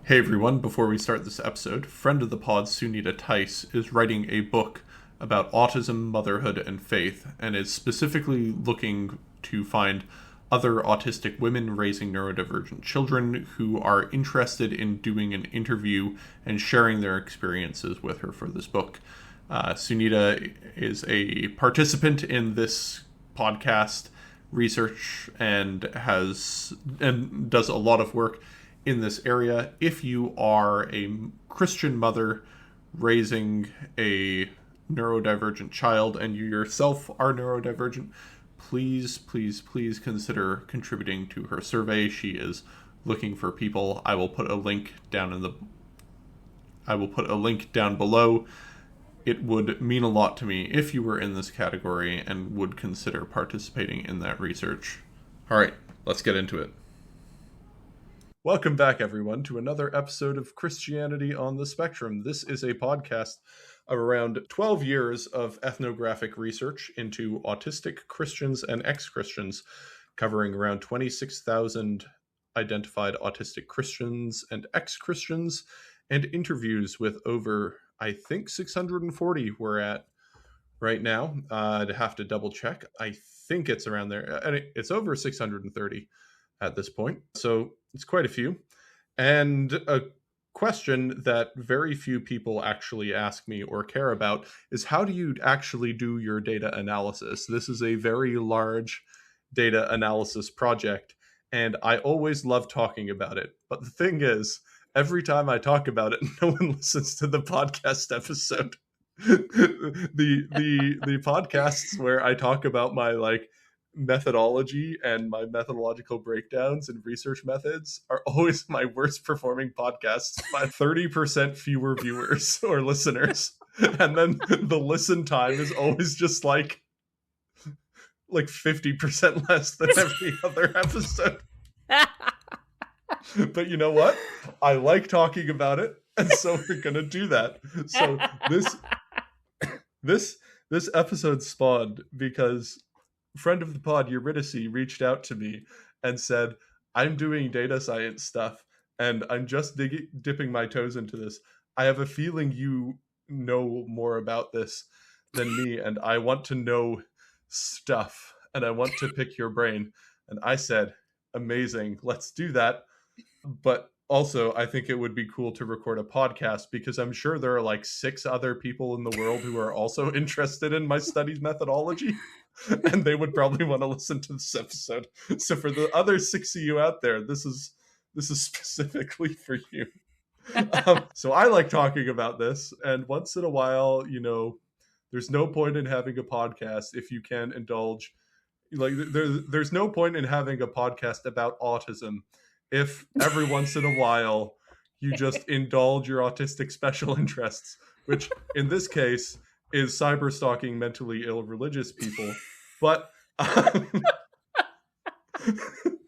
Hey everyone, before we start this episode, friend of the pod Sunita Tice is writing a book about autism, motherhood, and faith, and is specifically looking to find other autistic women raising neurodivergent children who are interested in doing an interview and sharing their experiences with her for this book. Sunita is a participant in this podcast research and does a lot of work in this area. If you are a Christian mother raising a neurodivergent child and you yourself are neurodivergent, please consider contributing to her survey. She is looking for people. I will put a link down below. It would mean a lot to me if you were in this category and would consider participating in that research. All right, let's get into it. Welcome back, everyone, to another episode of Christianity on the Spectrum. This is a podcast of around 12 years of ethnographic research into autistic Christians and ex-Christians, covering around 26,000 identified autistic Christians and ex-Christians, and interviews with over, I think, 640 we're at right now. I'd have to double check. I think it's around there. And it's over 630 at this point. So it's quite a few. And a question that very few people actually ask me or care about is, how do you actually do your data analysis? This is a very large data analysis project, and I always love talking about it. But the thing is, every time I talk about it, no one listens to the podcast episode. the podcasts where I talk about my methodology and my methodological breakdowns and research methods are always my worst performing podcasts by 30% fewer viewers or listeners. And then the listen time is always just like 50% less than every other episode. But you know what? I like talking about it, and so we're gonna do that. So this episode spawned because friend of the pod Eurydice reached out to me and said, I'm doing data science stuff and I'm just dipping my toes into this. I have a feeling you know more about this than me, and I want to know stuff and I want to pick your brain. And I said, amazing, let's do that. But also, I think it would be cool to record a podcast, because I'm sure there are 6 other people in the world who are also interested in my studies methodology, and they would probably want to listen to this episode. So for the other 6 of you out there, this is specifically for you. So I like talking about this, and once in a while, there's no point in having a podcast if you can indulge. There's no point in having a podcast about autism if every once in a while you just indulge your autistic special interests, which in this case is cyber stalking mentally ill religious people. But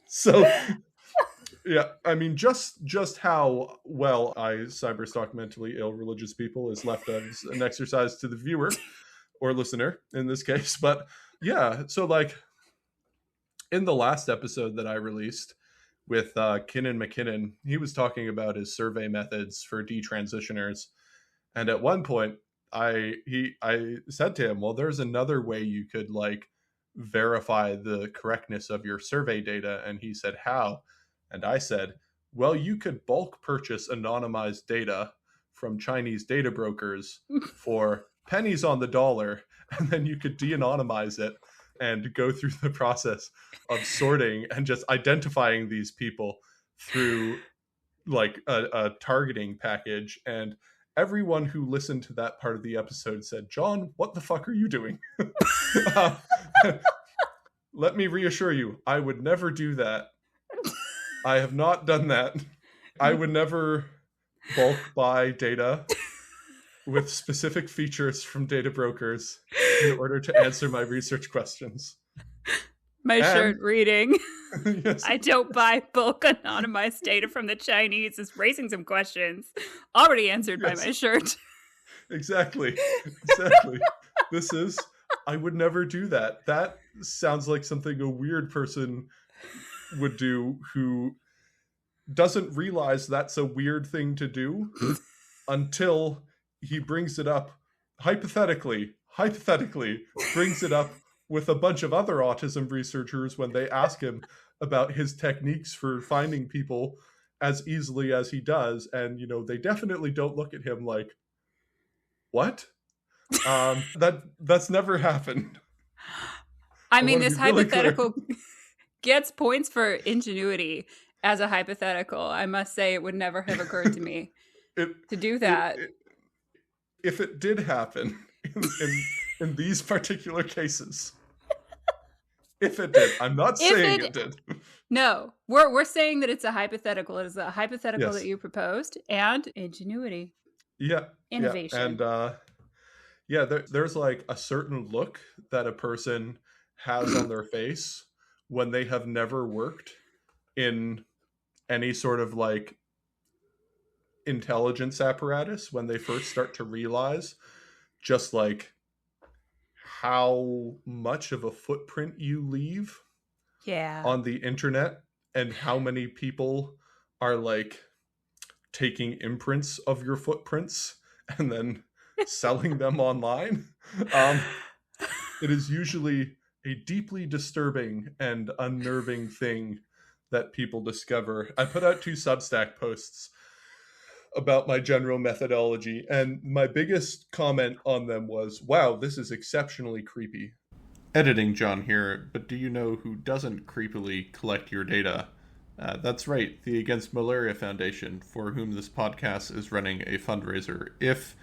so yeah, I mean, just how well I cyber stalk mentally ill religious people is left as an exercise to the viewer or listener in this case. But yeah, so in the last episode that I released with Kinnan McKinnon, he was talking about his survey methods for detransitioners. And at one point, I said to him, well, there's another way you could verify the correctness of your survey data. And he said, how? And I said, well, you could bulk purchase anonymized data from Chinese data brokers for pennies on the dollar, and then you could de-anonymize it and go through the process of sorting and just identifying these people through a targeting package. And everyone who listened to that part of the episode said, John, what the fuck are you doing? Let me reassure you, I would never do that. I have not done that. I would never bulk buy data with specific features from data brokers in order to answer my research questions. My shirt reading, yes. I don't buy bulk anonymized data from the Chinese, is raising some questions. Already answered by my shirt. Exactly. I would never do that. That sounds like something a weird person would do who doesn't realize that's a weird thing to do until he brings it up hypothetically brings it up with a bunch of other autism researchers when they ask him about his techniques for finding people as easily as he does, and they definitely don't look at him like, what? That's never happened. I I mean, want to this be really clear. hypothetical gets points for ingenuity as a hypothetical. I must say, it would never have occurred to me it, to do it, that. it if it did happen in these particular cases, if it did, I'm not saying it did. No, we're saying that it's a hypothetical. It is a hypothetical Yes. that you proposed, and ingenuity, Yeah, innovation. and there's like a certain look that a person has on their face when they have never worked in any sort of like intelligence apparatus, when they first start to realize just like how much of a footprint you leave Yeah. on the internet, and how many people are like taking imprints of your footprints and then selling them online. It is usually a deeply disturbing and unnerving thing that people discover. I put out 2 Substack posts about my general methodology, and my biggest comment on them was, wow, this is exceptionally creepy. Editing John here, but do you know who doesn't creepily collect your data? That's right, the Against Malaria Foundation, for whom this podcast is running a fundraiser. If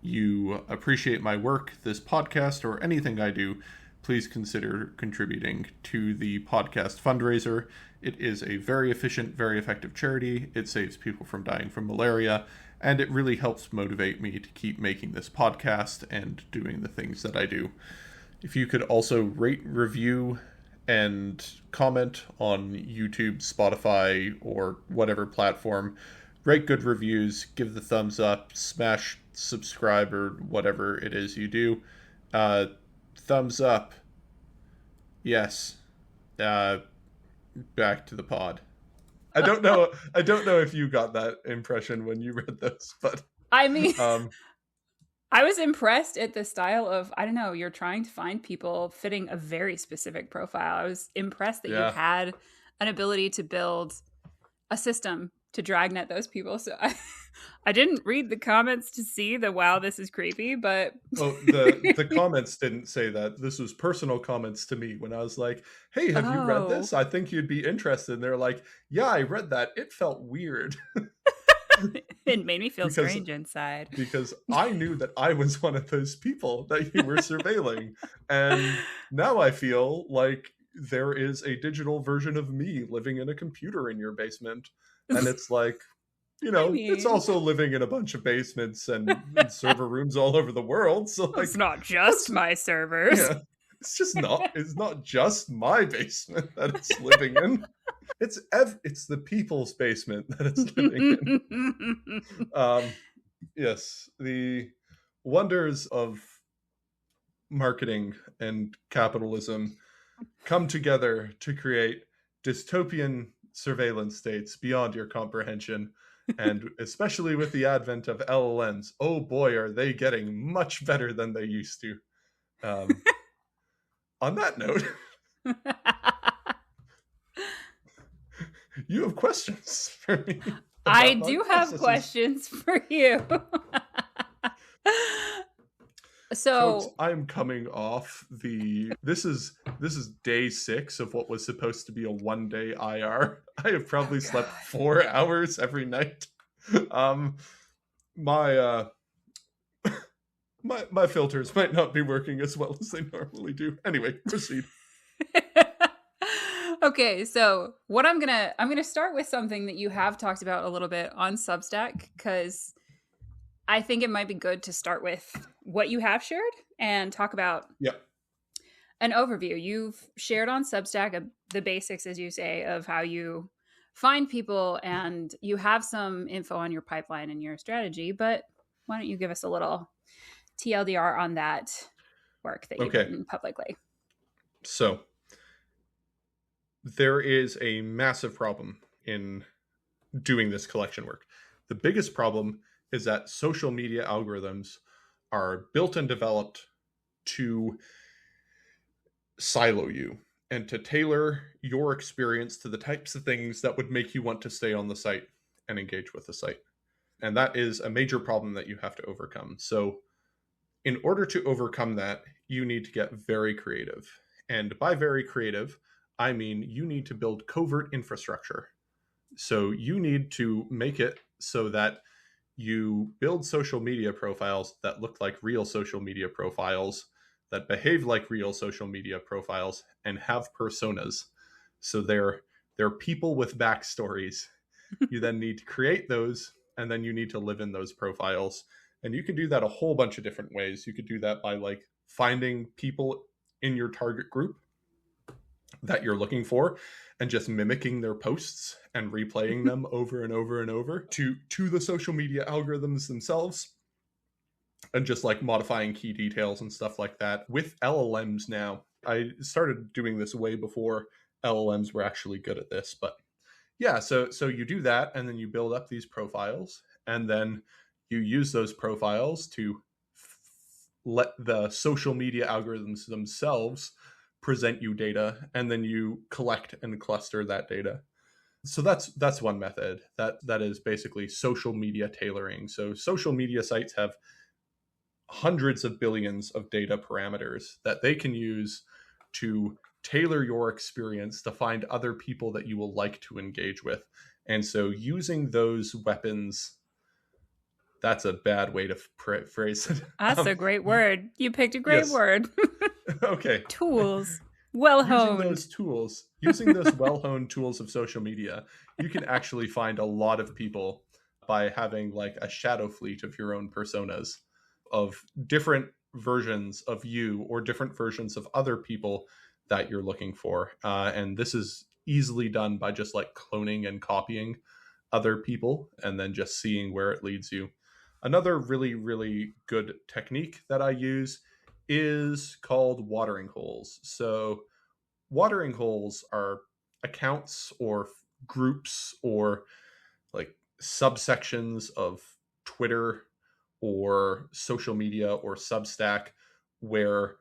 you appreciate my work, this podcast, or anything I do, please consider contributing to the podcast fundraiser. It is a very efficient, very effective charity. It saves people from dying from malaria, and it really helps motivate me to keep making this podcast and doing the things that I do. If you could also rate, review, and comment on YouTube, Spotify, or whatever platform, write good reviews, give the thumbs up, smash subscribe, or whatever it is you do. Thumbs up. Yes. Back to the pod. I don't know if you got that impression when you read this, but I mean, I was impressed at the style of, I don't know, you're trying to find people fitting a very specific profile. I was impressed that you had an ability to build a system to dragnet those people. So I didn't read the comments to see the, wow, this is creepy, but the comments didn't say that. This was personal comments to me when I was like, hey, have you read this? I think you'd be interested. And they're like, yeah, I read that. It felt weird. It made me feel strange inside. Because I knew that I was one of those people that you were surveilling. And now I feel like there is a digital version of me living in a computer in your basement. And it's like, it's also living in a bunch of basements and server rooms all over the world. So like, it's not just my servers. Yeah, it's not just my basement that it's living in. It's the people's basement that it's living in. Yes, the wonders of marketing and capitalism come together to create dystopian surveillance states beyond your comprehension. And especially with the advent of LLMs, oh boy, are they getting much better than they used to. On that note, you have questions for me. I do have questions for you. So folks, I'm coming off this is day 6 of what was supposed to be a 1-day IR. I have probably slept 4 hours every night. My filters might not be working as well as they normally do. Anyway, proceed. Okay, so what I'm gonna start with something that you have talked about a little bit on Substack, because I think it might be good to start with what you have shared and talk about an overview. You've shared on Substack the basics, as you say, of how you find people, and you have some info on your pipeline and your strategy, but why don't you give us a little TLDR on that work that you've written publicly? So there is a massive problem in doing this collection work. The biggest problem is that social media algorithms are built and developed to silo you and to tailor your experience to the types of things that would make you want to stay on the site and engage with the site. And that is a major problem that you have to overcome. So, in order to overcome that, you need to get very creative. And by very creative, I mean you need to build covert infrastructure. So, you need to make it so that you build social media profiles that look like real social media profiles, that behave like real social media profiles, and have personas. So they're people with backstories. You then need to create those, and then you need to live in those profiles. And you can do that a whole bunch of different ways. You could do that by like finding people in your target group that you're looking for and just mimicking their posts and replaying them over and over and over to the social media algorithms themselves, and just like modifying key details and stuff like that. With LLMs now, I started doing this way before LLMs were actually good at this, but yeah, so you do that, and then you build up these profiles, and then you use those profiles to let the social media algorithms themselves present you data, and then you collect and cluster that data. So that's one method. That is basically social media tailoring. So social media sites have hundreds of billions of data parameters that they can use to tailor your experience to find other people that you will like to engage with. And so using those weapons, that's a bad way to phrase it. That's a great word. You picked a great yes. word. Okay. Tools. Well honed. Using those well-honed tools of social media, you can actually find a lot of people by having like a shadow fleet of your own personas, of different versions of you or different versions of other people that you're looking for. And this is easily done by just like cloning and copying other people and then just seeing where it leads you. Another really, really good technique that I use is called watering holes. So watering holes are accounts or groups or like subsections of Twitter or social media or Substack where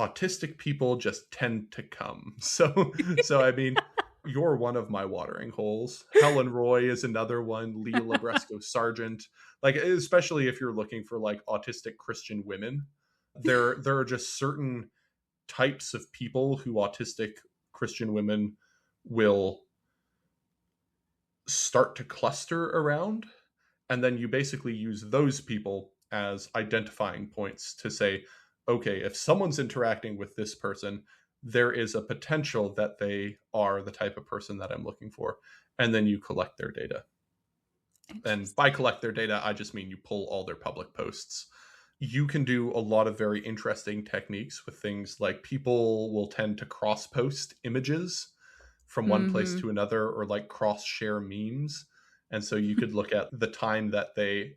autistic people just tend to come. So I mean, you're one of my watering holes. Helen Roy is another one. Leah Labresco Sargent. Like, especially if you're looking for like autistic Christian women, there are just certain types of people who autistic Christian women will start to cluster around. And then you basically use those people as identifying points to say, okay, if someone's interacting with this person, there is a potential that they are the type of person that I'm looking for. And then you collect their data. And by collect their data, I just mean you pull all their public posts. You can do a lot of very interesting techniques with things like people will tend to cross-post images from one place to another, or like cross-share memes. And so you could look at the time that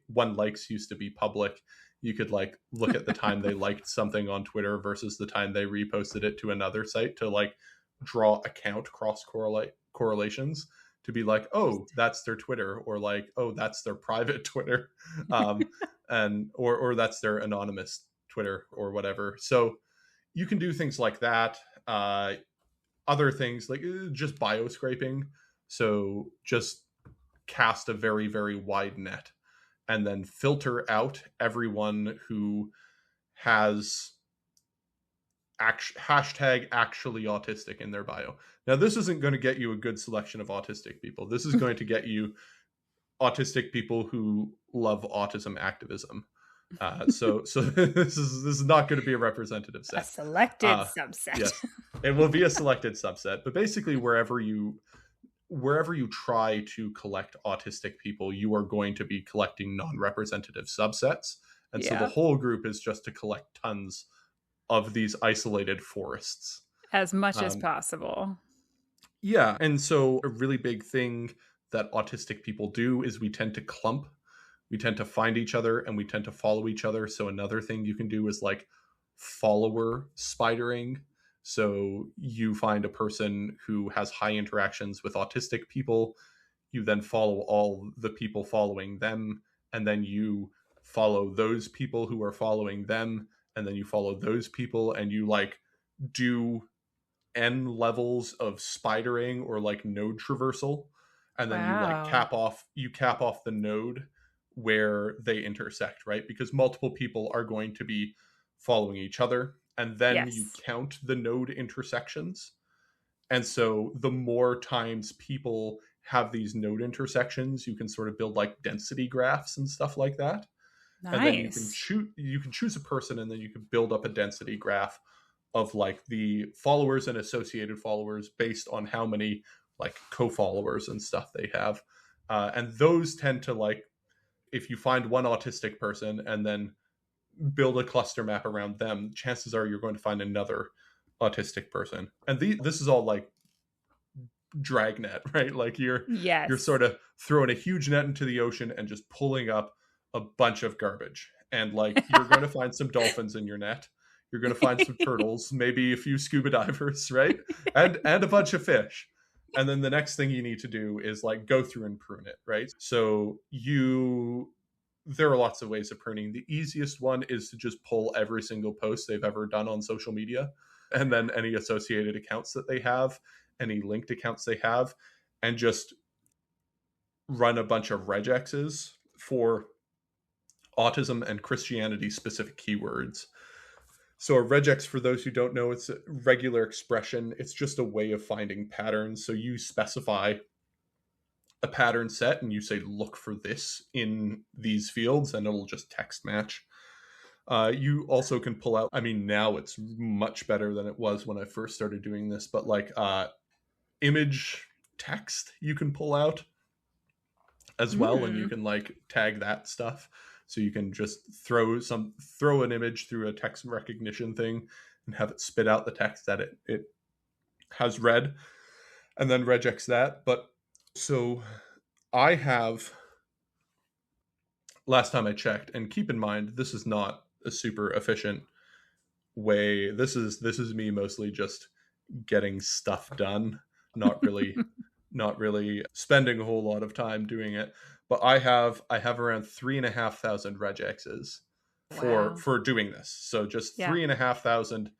one likes used to be public. You could like look at the time they liked something on Twitter versus the time they reposted it to another site to like draw account cross correlations to be like, oh, that's their Twitter, or like, oh, that's their private Twitter, and or that's their anonymous Twitter or whatever. So you can do things like that. Other things like just bio scraping. So just cast a very, very wide net and then filter out everyone who has hashtag actually autistic in their bio. Now, this isn't going to get you a good selection of autistic people. This is going to get you autistic people who love autism activism. So this is not going to be a representative set. A selected subset. Yes, it will be a selected subset. But basically, wherever you try to collect autistic people, you are going to be collecting non-representative subsets. And so the whole group is just to collect tons of these isolated forests. As much as possible. Yeah. And so a really big thing that autistic people do is we tend to clump. We tend to find each other and we tend to follow each other. So another thing you can do is like follower spidering. So you find a person who has high interactions with autistic people. you then follow all the people following them, and then you follow those people who are following them, and then you follow those people, and you like do n levels of spidering or like node traversal, and then you like Wow. cap off the node where they intersect, right? Because multiple people are going to be following each other, and then you Yes. count the node intersections. And so the more times people have these node intersections, you can sort of build like density graphs and stuff like that. And then Nice. you can choose a person, and then you can build up a density graph of like the followers and associated followers based on how many like co-followers and stuff they have. And those tend to like, if you find one autistic person and then build a cluster map around them, chances are you're going to find another autistic person. And this is all like dragnet, right? Like you're Yes. sort of throwing a huge net into the ocean and just pulling up a bunch of garbage. And like you're going to find some dolphins in your net. You're going to find some turtles, maybe a few scuba divers, right? And a bunch of fish. And then the next thing you need to do is like go through and prune it, right? So there are lots of ways of pruning. The easiest one is to just pull every single post they've ever done on social media, and then any associated accounts that they have, any linked accounts they have, and just run a bunch of regexes for autism and Christianity specific keywords. So a regex, for those who don't know, it's a regular expression. It's just a way of finding patterns. So you specify a pattern set and you say, look for this in these fields, and it'll just text match. You also can pull out, I mean, now it's much better than it was when I first started doing this, but like image text you can pull out as well, and you Mm. can like tag that stuff. So you can just throw an image through a text recognition thing and have it spit out the text that it has read, and then regex that. But so I have, last time I checked, and keep in mind this is not a super efficient way. This is me mostly just getting stuff done, not really not really spending a whole lot of time doing it. But I have around 3,500 regexes Wow. for doing this. So just Yeah. 3,500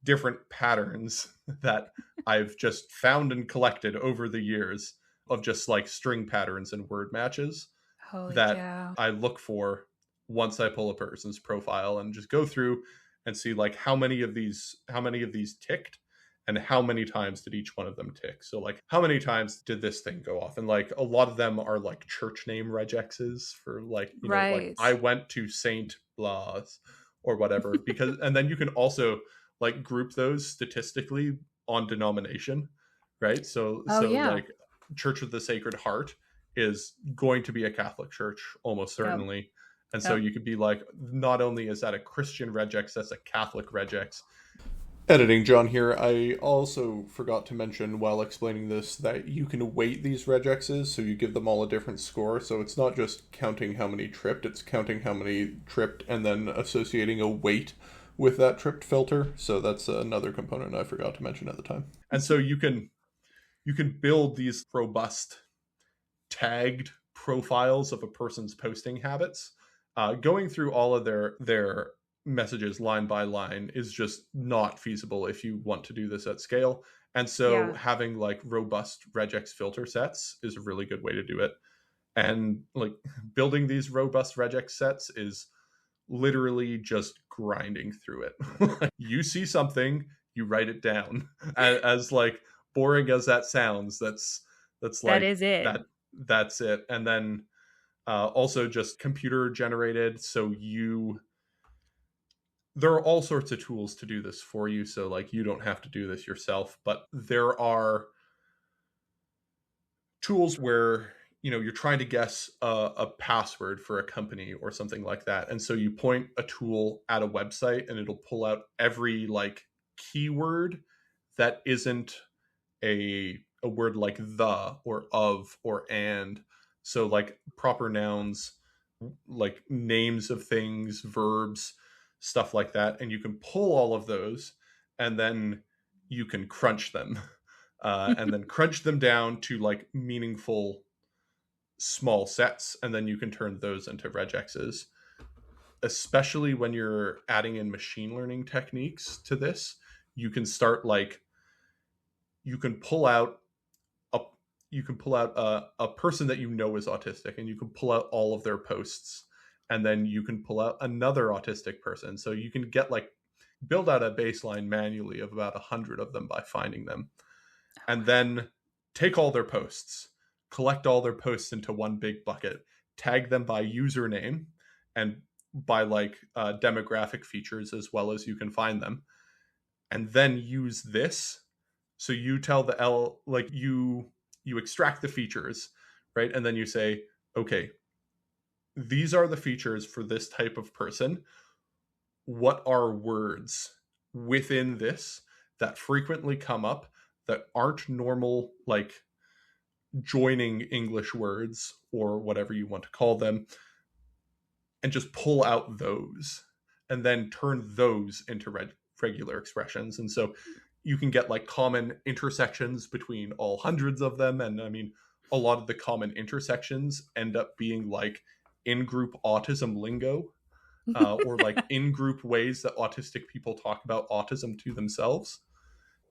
different patterns that I've just found and collected over the years of just like string patterns and word matches Holy that cow. I look for once I pull a person's profile, and just go through and see like how many of these ticked, and how many times did each one of them tick. So like how many times did this thing go off? And like a lot of them are like church name regexes for like, like Right. I went to Saint Blas or whatever, because and then you can also like group those statistically on denomination, right? So Oh yeah. like Church of the Sacred Heart is going to be a Catholic church almost Yep. certainly. And so Yep. you could be like, not only is that a Christian regex, that's a Catholic regex. Editing John here. I also forgot to mention while explaining this that you can weight these regexes, so you give them all a different score. So it's not just counting how many tripped, it's counting how many tripped and then associating a weight with that tripped filter. So that's another component I forgot to mention at the time. And so you can build these robust tagged profiles of a person's posting habits. Going through all of their messages line by line is just not feasible if you want to do this at scale. And so Yeah. having like robust regex filter sets is a really good way to do it. And like building these robust regex sets is literally just grinding through it. You see something, you write it down. As like boring as that sounds, that's That like is it. that's it. And then also just computer generated. So there are all sorts of tools to do this for you. So like you don't have to do this yourself, but there are tools where you're trying to guess a password for a company or something like that, and so you point a tool at a website and it'll pull out every like keyword that isn't a word like the or of or and. So like proper nouns, like names of things, verbs, stuff like that, and you can pull all of those, and then you can crunch them and then crunch them down to like meaningful small sets, and then you can turn those into regexes. Especially when you're adding in machine learning techniques to this, you can start like you can pull out a a person that you know is autistic, and you can pull out all of their posts, and then you can pull out another autistic person. So you can get like build out a baseline manually of about 100 of them by finding them, and then take all their posts, collect all their posts into one big bucket, tag them by username and by like demographic features as well as you can find them, and then use this. So you tell the L, like you extract the features, right? And then you say, okay, these are the features for this type of person. What are words within this that frequently come up that aren't normal, like joining English words or whatever you want to call them, and just pull out those and then turn those into regular expressions. And so you can get like common intersections between all hundreds of them. And I mean, a lot of the common intersections end up being like in-group autism lingo, or like in-group ways that autistic people talk about autism to themselves.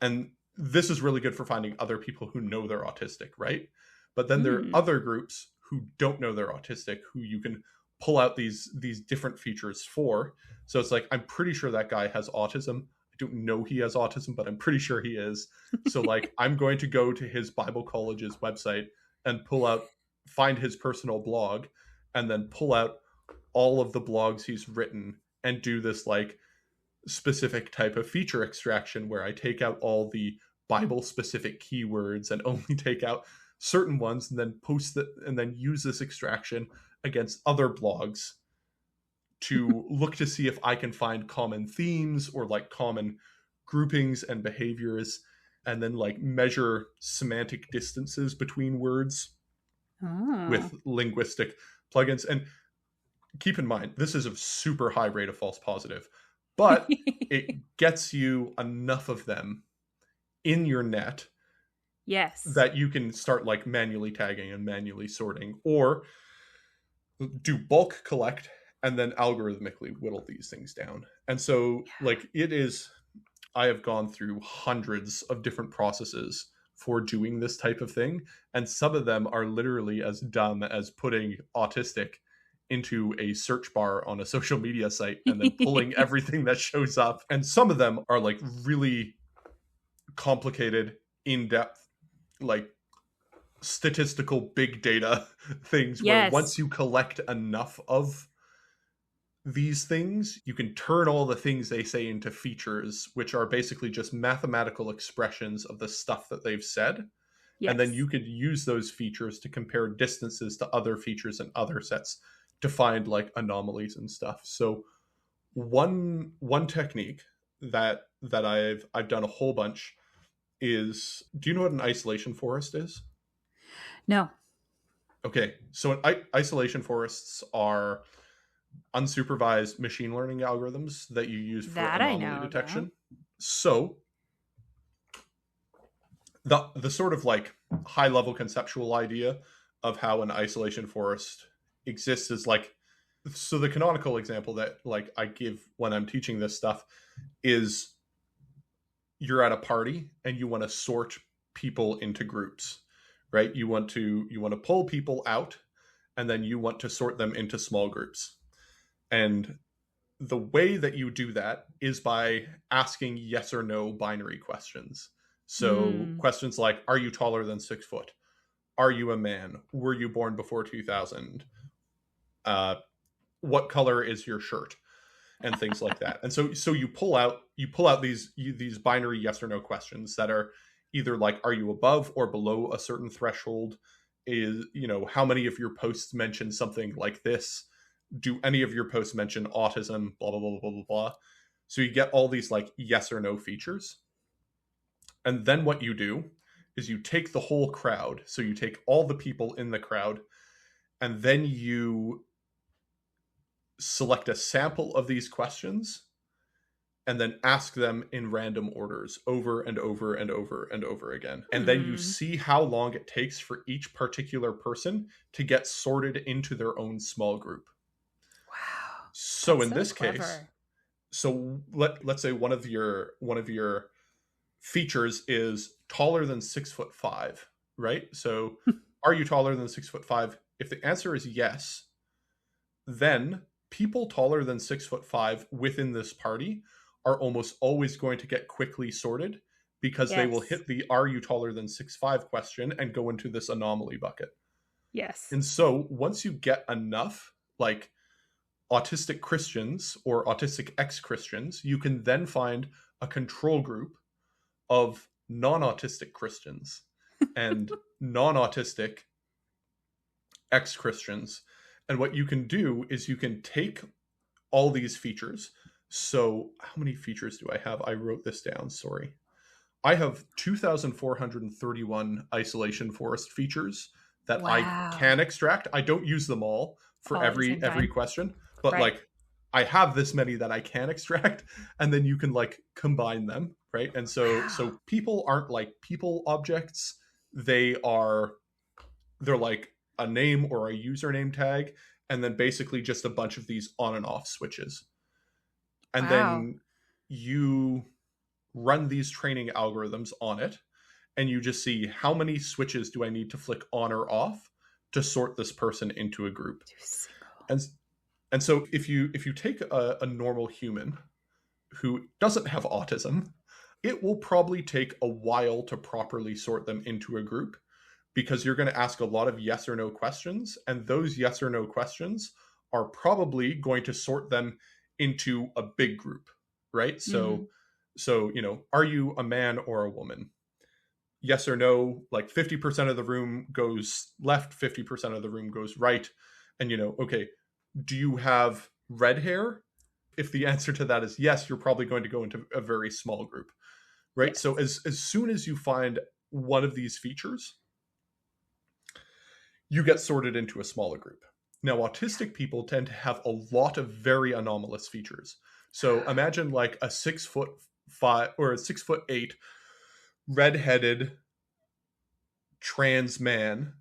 And this is really good for finding other people who know they're autistic, right? But then there are other groups who don't know they're autistic, who you can pull out these different features for. So it's like, I'm pretty sure that guy has autism. I don't know he has autism, but I'm pretty sure he is. So like, I'm going to go to his Bible college's website and find his personal blog, and then pull out all of the blogs he's written and do this like specific type of feature extraction where I take out all the Bible specific keywords and only take out certain ones, and then post it, and then use this extraction against other blogs to look to see if I can find common themes or like common groupings and behaviors, and then like measure semantic distances between words with linguistic plugins. And keep in mind, this is a super high rate of false positive, but it gets you enough of them in your net, yes, that you can start like manually tagging and manually sorting, or do bulk collect and then algorithmically whittle these things down. And so like it is, I have gone through hundreds of different processes for doing this type of thing, and some of them are literally as dumb as putting autistic into a search bar on a social media site and then pulling everything that shows up. And some of them are like really complicated, in-depth, like statistical big data things where once you collect enough of these things, you can turn all the things they say into features, which are basically just mathematical expressions of the stuff that they've said. And then you could use those features to compare distances to other features and other sets to find like anomalies and stuff. So one technique that I've done a whole bunch is, do you know what an isolation forest is? No. Okay, so isolation forests are unsupervised machine learning algorithms that you use for anomaly detection. About. So the sort of like high level conceptual idea of how an isolation forest exists is like, so the canonical example that like I give when I'm teaching this stuff is, you're at a party and you want to sort people into groups, right? You want to pull people out, and then you want to sort them into small groups. And the way that you do that is by asking yes or no binary questions. So questions like, are you taller than 6 foot? Are you a man? Were you born before 2000? What color is your shirt? And things like that. And so you pull out these binary yes or no questions that are either like, are you above or below a certain threshold? Is, how many of your posts mention something like this? Do any of your posts mention autism? Blah, blah, blah, blah, blah, blah. So you get all these like yes or no features. And then what you do is you take the whole crowd. So you take all the people in the crowd, and then you select a sample of these questions and then ask them in random orders over and over and over and over again. And then you Hmm. see how long it takes for each particular person to get sorted into their own small group. Wow. So That's in so this case, clever. so let's say one of your features is taller than 6'5", right? So are you taller than 6'5"? If the answer is yes, then people taller than 6'5" within this party are almost always going to get quickly sorted because they will Yes. hit the "Are you taller than 6'5" question and go into this anomaly bucket. Yes. And so once you get enough, like autistic Christians or autistic ex-Christians, you can then find a control group of non-autistic Christians and non-autistic ex-Christians. And what you can do is you can take all these features. So how many features do I have? I wrote this down, sorry. I have 2,431 isolation forest features that I can Wow. extract. I don't use them all for All at the every same every time. question, but Right. like I have this many that I can extract, and then you can like combine them, right? And so Wow. people aren't like people objects. They are they're like a name or a username tag, and then basically just a bunch of these on and off switches. And Wow. then you run these training algorithms on it, and you just see how many switches do I need to flick on or off to sort this person into a group. Too single. And and so if you take a normal human who doesn't have autism, it will probably take a while to properly sort them into a group because you're going to ask a lot of yes or no questions, and those yes or no questions are probably going to sort them into a big group, right? Hmm. So are you a man or a woman? Yes or no, like 50% of the room goes left, 50% of the room goes right. And okay, do you have red hair? If the answer to that is yes, you're probably going to go into a very small group, right? So Yes. as soon as you find one of these features, you get sorted into a smaller group. Now, autistic people tend to have a lot of very anomalous features. So imagine like a 6'5" or a 6'8" redheaded trans man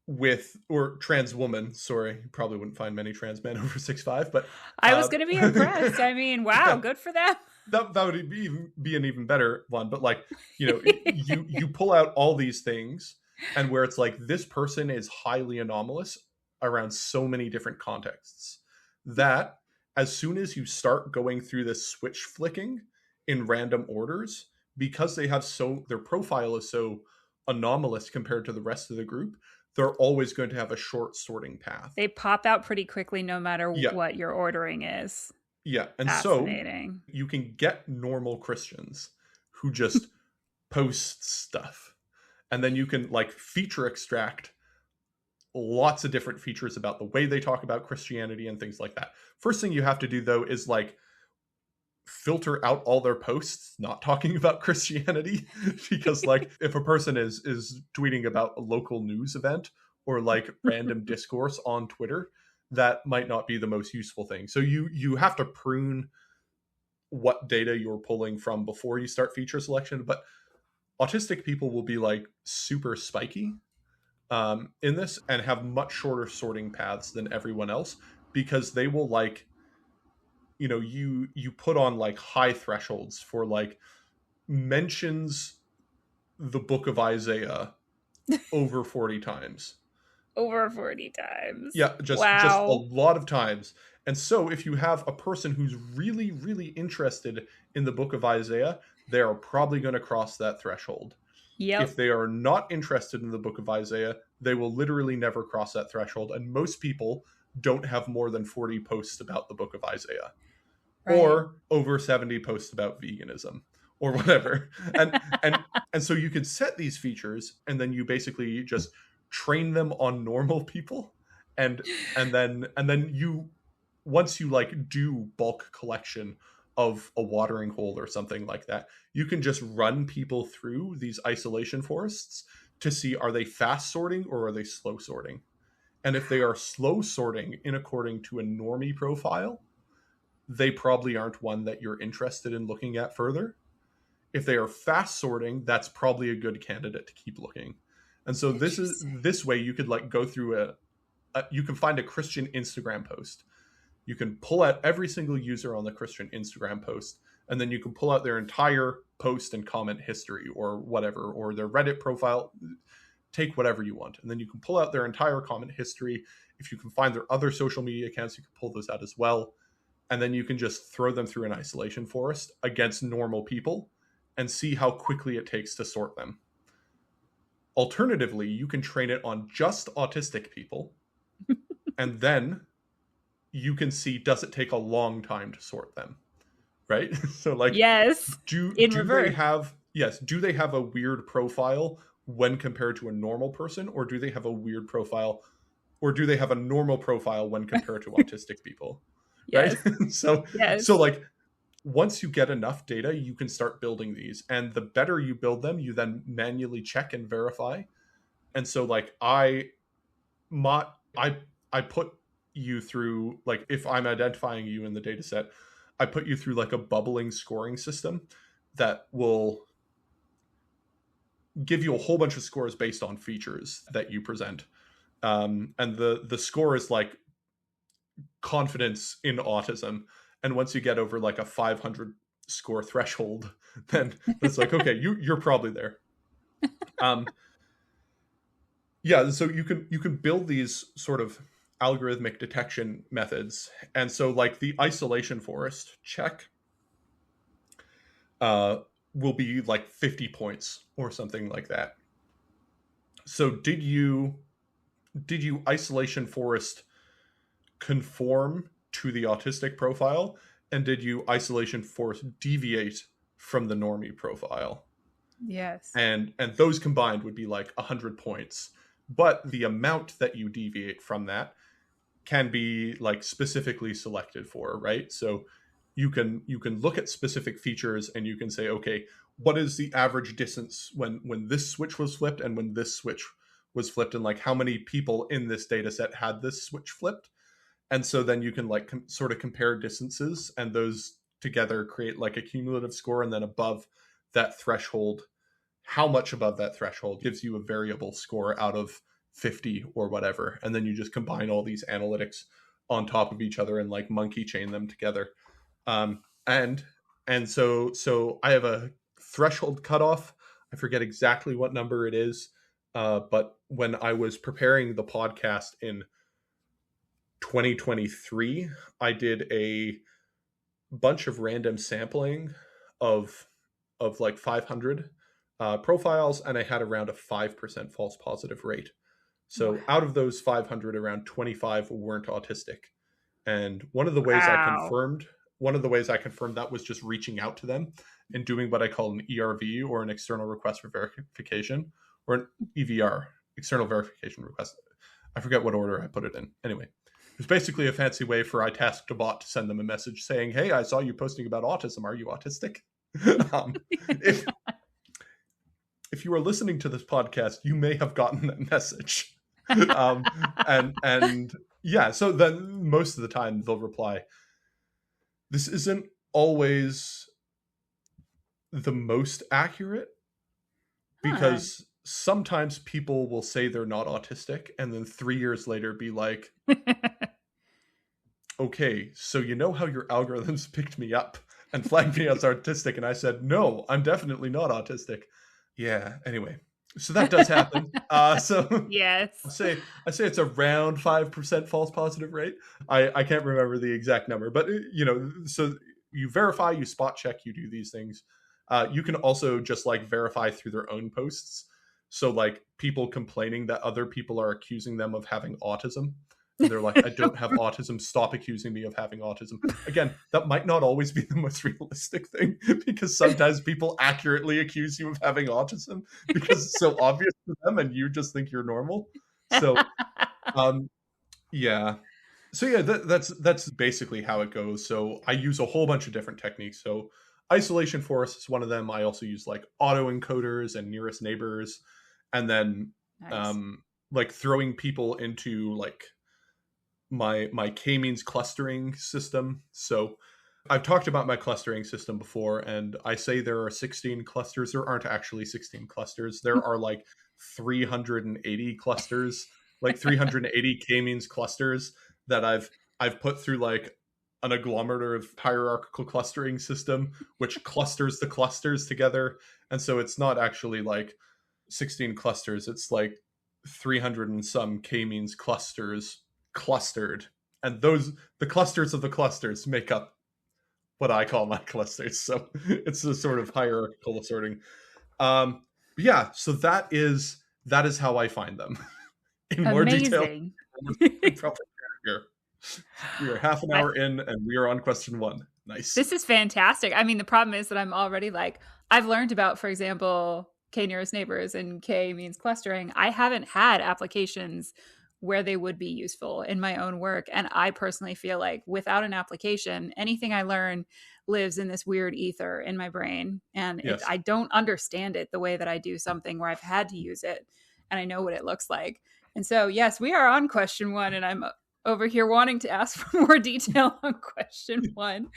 with, or trans woman, sorry, you probably wouldn't find many trans men over 6'5", but I was uh, going to be impressed. I mean, wow, yeah, good for them. that would be an even better one. But like, you pull out all these things, and where it's like this person is highly anomalous around so many different contexts that as soon as you start going through this switch flicking in random orders, because their profile is so anomalous compared to the rest of the group, they're always going to have a short sorting path. They pop out pretty quickly no matter Yeah, what your ordering is. yeah. And so Fascinating. you can get normal Christians who just post stuff. And then you can like feature extract lots of different features about the way they talk about Christianity and things like that. First thing you have to do though is like filter out all their posts not talking about Christianity because like if a person is tweeting about a local news event or like random discourse on Twitter, that might not be the most useful thing. So you have to prune what data you're pulling from before you start feature selection. But autistic people will be like super spiky in this and have much shorter sorting paths than everyone else because they will like you put on like high thresholds for like mentions the book of Isaiah over 40 times. Over 40 times. Yeah, just a Wow. lot of times. And so if you have a person who's really really interested in the book of Isaiah, they are probably going to cross that threshold. If Yep. they are not interested in the book of Isaiah, they will literally never cross that threshold. And most people don't have more than 40 posts about the book of Isaiah Right. or over 70 posts about veganism or whatever. And so you could set these features and then you basically just train them on normal people and and then you once you like do bulk collection of a watering hole or something like that, you can just run people through these isolation forests to see are they fast sorting or are they slow sorting. And if they are slow sorting in according to a normie profile, they probably aren't one that you're interested in looking at further. If they are fast sorting, that's probably a good candidate to keep looking. And so Interesting. this way you could like go through you can find a Christian Instagram post. You can pull out every single user on the Christian Instagram post, and then you can pull out their entire post and comment history or whatever, or their Reddit profile. Take whatever you want. And then you can pull out their entire comment history. If you can find their other social media accounts, you can pull those out as well. And then you can just throw them through an isolation forest against normal people and see how quickly it takes to sort them. Alternatively, you can train it on just autistic people, and then you can see, does it take a long time to sort them, right? So like, Yes. do In they reverse. have, yes, do they have a weird profile when compared to a normal person, or do they have a weird profile, or do they have a normal profile when compared to autistic people, right? Yes. so Yes. so like, once you get enough data, you can start building these, and the better you build them, you then manually check and verify. And so like I put you through, like, if I'm identifying you in the data set, I put you through like a bubbling scoring system that will give you a whole bunch of scores based on features that you present. And the score is like confidence in autism. And once you get over like a 500 score threshold, then it's like, okay, you're probably there. Yeah, so you can build these sort of algorithmic detection methods. And so like the isolation forest check will be like 50 points or something like that. So did you isolation forest conform to the autistic profile, and did you isolation forest deviate from the normie profile? Yes. And those combined would be like 100 points, but the amount that you deviate from that can be like specifically selected for, right? So you can look at specific features and you can say, okay, what is the average distance when this switch was flipped and when this switch was flipped, and like how many people in this data set had this switch flipped. And so then you can like sort of compare distances, and those together create like a cumulative score. And then above that threshold, how much above that threshold gives you a variable score out of 50 or whatever. And then you just combine all these analytics on top of each other and like monkey chain them together. And so I have a threshold cutoff. I forget exactly what number it is. But when I was preparing the podcast in 2023, I did a bunch of random sampling of like 500 profiles, and I had around a 5% false positive rate. So Wow. out of those 500, around 25 weren't autistic. And one of the ways Wow. I confirmed that was just reaching out to them and doing what I call an ERV, or an external request for verification, or an EVR, external verification request. I forget what order I put it in. Anyway, it's basically a fancy way for I tasked a bot to send them a message saying, hey, I saw you posting about autism. Are you autistic? If you are listening to this podcast, you may have gotten that message. And yeah, so then most of the time they'll reply, this isn't always the most accurate, because sometimes people will say they're not autistic and then 3 years later be like, okay, so you know how your algorithms picked me up and flagged me as autistic? And I said, no, I'm definitely not autistic. Yeah, anyway, so that does happen. So Yes. I say it's around 5% false positive rate. I can't remember the exact number, but so you verify, you spot check, you do these things. You can also just like verify through their own posts. So like people complaining that other people are accusing them of having autism. And they're like, I don't have autism. Stop accusing me of having autism. Again, that might not always be the most realistic thing, because sometimes people accurately accuse you of having autism because it's so obvious to them and you just think you're normal. So, yeah. So yeah, that's basically how it goes. So I use a whole bunch of different techniques. So isolation forest is one of them. I also use like autoencoders and nearest neighbors, and then Nice. like throwing people into like my k-means clustering system. So I've talked about my clustering system before, and I say there are 16 clusters. There aren't actually 16 clusters. There are like 380 clusters, like 380 k-means clusters that I've put through like an agglomerative hierarchical clustering system, which clusters the clusters together. And so it's not actually like 16 clusters. It's like 300 and some k-means clusters clustered. And the clusters of the clusters make up what I call my clusters. So it's a sort of hierarchical sorting. Yeah, so that is how I find them in more detail. Amazing. Here. We are half an hour in, and we are on question 1. Nice. This is fantastic. I mean, the problem is that I'm already like, I've learned about, for example, K nearest neighbors and K means clustering. I haven't had applications where they would be useful in my own work. And I personally feel like without an application, anything I learn lives in this weird ether in my brain. And Yes. I don't understand it the way that I do something where I've had to use it and I know what it looks like. And so, yes, we are on question 1, and I'm over here wanting to ask for more detail on question 1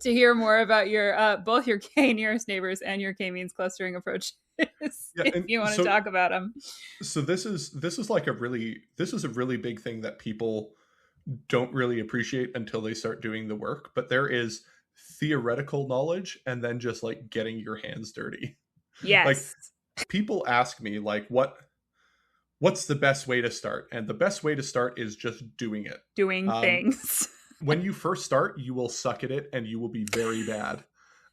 to hear more about your both your K nearest neighbors and your K means clustering approaches. Yeah, if you want to talk about them. So this is like a really big thing that people don't really appreciate until they start doing the work. But there is theoretical knowledge and then just like getting your hands dirty. Yes. Like people ask me like what's the best way to start? And the best way to start is just doing it. Doing things. When you first start, you will suck at it and you will be very bad.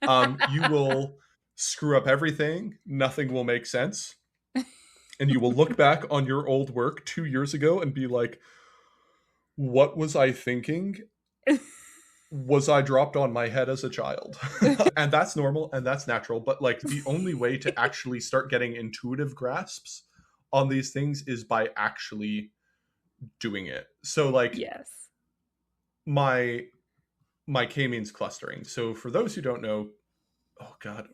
You will screw up everything. Nothing will make sense. And you will look back on your old work 2 years ago and be like, what was I thinking? Was I dropped on my head as a child? And that's normal and that's natural. But like the only way to actually start getting intuitive grasps on these things is by actually doing it. So like, yes, my k-means clustering. So for those who don't know, oh God,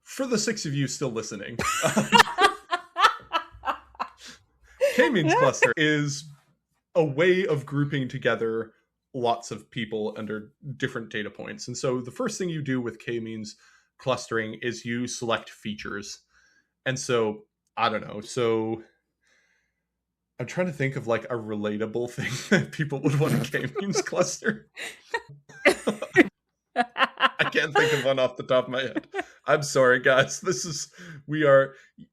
for the 6 of you still listening, k-means cluster is a way of grouping together lots of people under different data points. And so the first thing you do with k-means clustering is you select features. And so, I don't know. So I'm trying to think of like a relatable thing that people would want a k-means cluster. I can't think of one off the top of my head. I'm sorry, guys.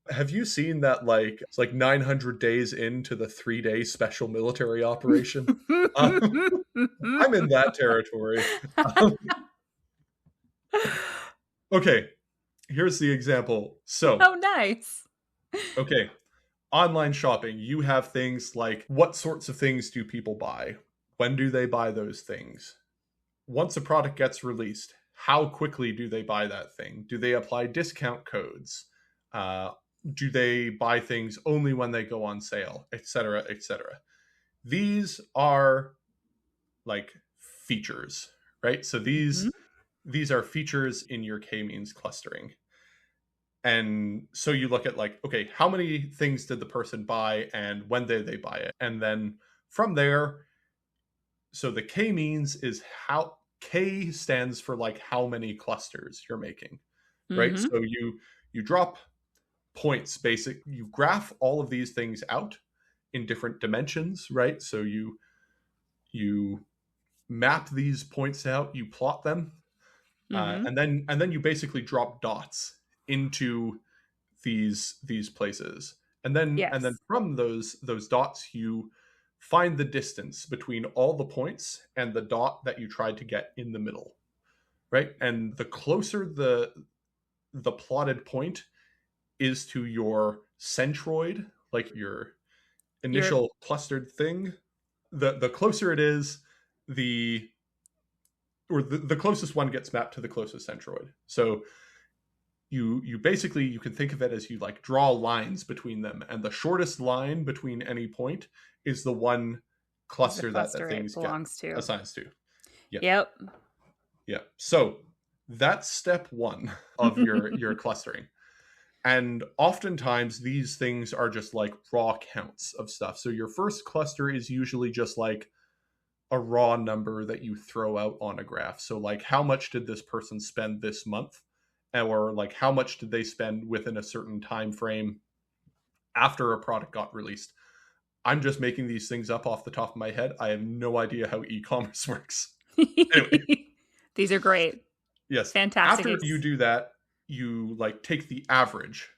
Have you seen that like it's like 900 days into the 3-day special military operation? I'm in that territory. Okay, here's the example. So, oh, nice. Okay, online shopping, you have things like what sorts of things do people buy? When do they buy those things? Once a product gets released, how quickly do they buy that thing? Do they apply discount codes? Do they buy things only when they go on sale, etc., etc.? These are like features, right? So these are features in your k-means clustering. And so you look at like, okay, how many things did the person buy and when did they buy it? And then from there, so the k-means is how k stands for like how many clusters you're making, right? So you drop points, you graph all of these things out in different dimensions, right? So you map these points out, you plot them, and then you basically drop dots into these places, and then from those dots you find the distance between all the points and the dot that you tried to get in the middle, right? And the closer the plotted point is to your centroid, like your initial clustered thing, the closer it is, the closest one gets mapped to the closest centroid. So you basically, you can think of it as you like draw lines between them, and the shortest line between any point is the one cluster that things belongs to, assigns to. Yep. So that's step 1 of your clustering. And oftentimes these things are just like raw counts of stuff. So your first cluster is usually just like, a raw number that you throw out on a graph. So like, how much did this person spend this month? Or like, how much did they spend within a certain time frame after a product got released? I'm just making these things up off the top of my head. I have no idea how e-commerce works. Anyway, These are great. yes. Fantastic. After you do that, you like take the average.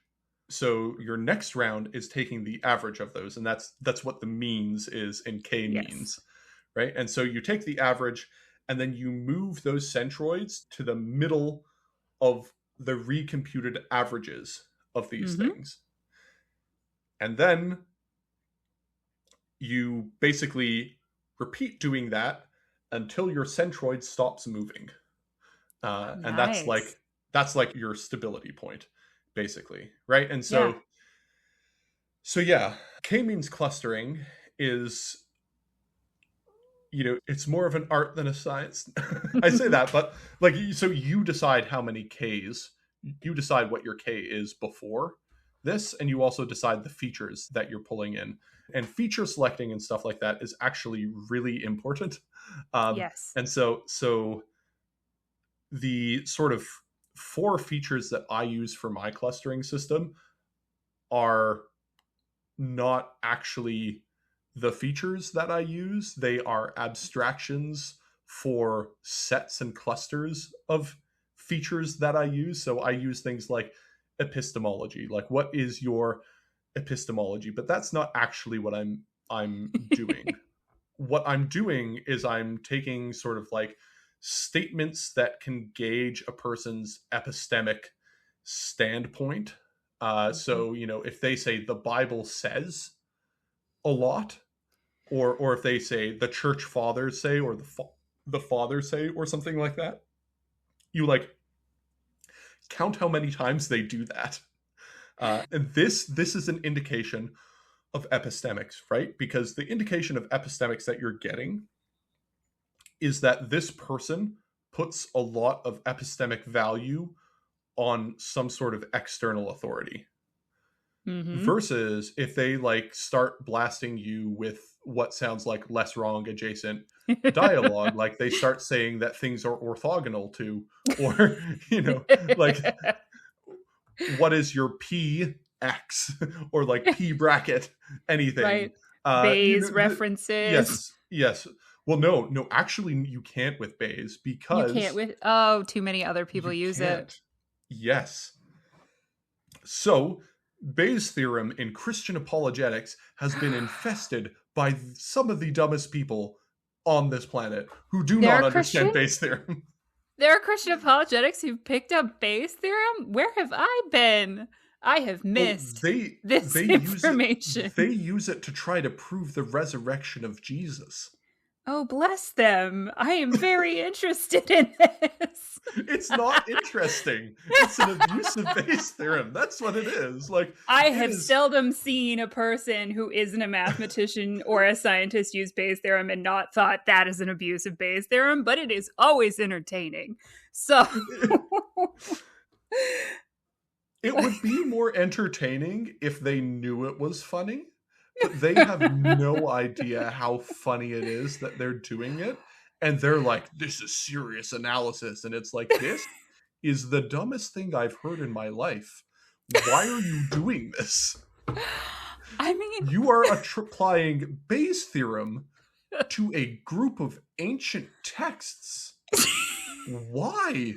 So your next round is taking the average of those, and that's what the means is in k-means, Yes. right? And so you take the average, and then you move those centroids to the middle of the recomputed averages of these things. And then you basically repeat doing that until your centroid stops moving. And that's like your stability point, basically, right? And so yeah, k-means clustering is, it's more of an art than a science. I say that, but like, so you decide how many Ks, you decide what your K is before this, and you also decide the features that you're pulling in. And feature selecting and stuff like that is actually really important. Yes. And so the sort of 4 features that I use for my clustering system are not actually the features that I use. They are abstractions for sets and clusters of features that I use. So I use things like epistemology, like what is your epistemology? But that's not actually what I'm doing. What I'm doing is I'm taking sort of like statements that can gauge a person's epistemic standpoint. So, if they say the Bible says a lot, or if they say the church fathers say, or the fathers say, or something like that, you like count how many times they do that. And this is an indication of epistemics, right? Because the indication of epistemics that you're getting is that this person puts a lot of epistemic value on some sort of external authority. Versus if they like start blasting you with what sounds like less wrong adjacent dialogue, like they start saying that things are orthogonal to, or like, what is your p(x) or like p bracket anything, right? Bayes references. Yes. Well, no, actually you can't with Bayes, because you can't with too many other people use it. Yes. So Bayes' theorem in Christian apologetics has been infested by some of the dumbest people on this planet who do not understand Bayes' theorem. There are Christian apologetics who picked up Bayes' theorem? Where have I been? I have missed this information. They use it to try to prove the resurrection of Jesus. Oh, bless them. I am very interested in this. It's not interesting. It's an abuse of Bayes' theorem. That's what it is. Like, I have seldom seen a person who isn't a mathematician or a scientist use Bayes' theorem and not thought that is an abuse of Bayes' theorem, but it is always entertaining. So it would be more entertaining if they knew it was funny. But they have no idea how funny it is that they're doing it. And they're like, this is serious analysis. And it's like, this is the dumbest thing I've heard in my life. Why are you doing this? I mean, you are applying Bayes' theorem to a group of ancient texts. Why?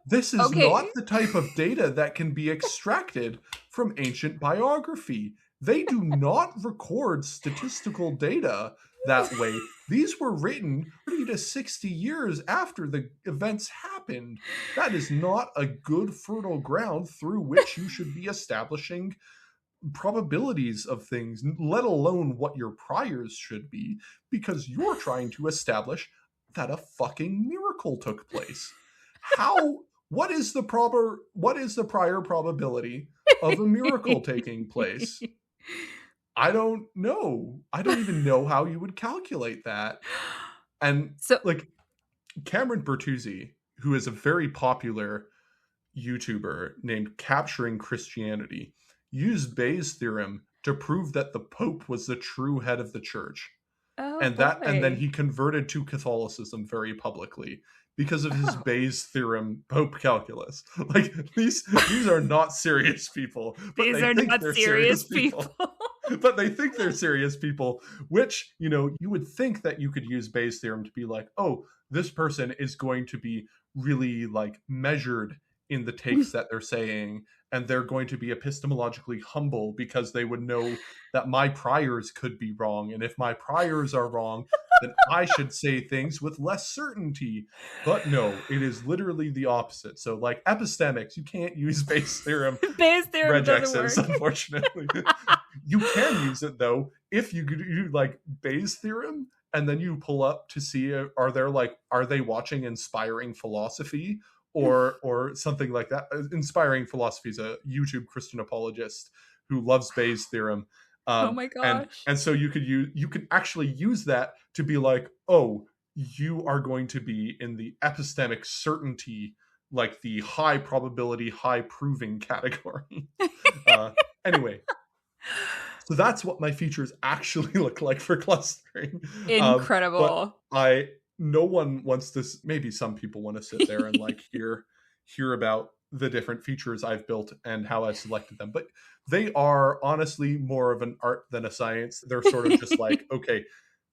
This is not the type of data that can be extracted from ancient biography. They do not record statistical data that way. These were written 30 to 60 years after the events happened. That is not a good fertile ground through which you should be establishing probabilities of things, let alone what your priors should be, because you're trying to establish that a fucking miracle took place. What is the prior probability of a miracle taking place? I don't know. I don't even know how you would calculate that. And so, like, Cameron Bertuzzi, who is a very popular YouTuber named Capturing Christianity, used Bayes' theorem to prove that the Pope was the true head of the church. Oh and then boy. he converted to Catholicism very publicly because of his Bayes theorem Pope calculus. Like these are not serious people, but These they are think not they're serious serious people. people. But they think they're serious people, which, you would think that you could use Bayes' theorem to be like, oh, this person is going to be really like measured in the takes that they're saying, and they're going to be epistemologically humble because they would know that my priors could be wrong. And if my priors are wrong, then I should say things with less certainty. But no, it is literally the opposite. So, like epistemics, you can't use Bayes' theorem. Bayes theorem Regex doesn't says, work. unfortunately. You can use it though if you do like Bayes' theorem, and then you pull up to see are they watching Inspiring Philosophy or something like that. Inspiring Philosophy is a YouTube Christian apologist who loves Bayes' theorem. Oh my And gosh. so you could actually use that to be like, oh, you are going to be in the epistemic certainty, like the high probability, high proving category. uh, anyway, so that's what my features actually look like for clustering. But Incredible. no one wants to. Maybe some people want to sit there and like hear about the different features I've built and how I've selected them. But they are honestly more of an art than a science. They're sort of just like, okay,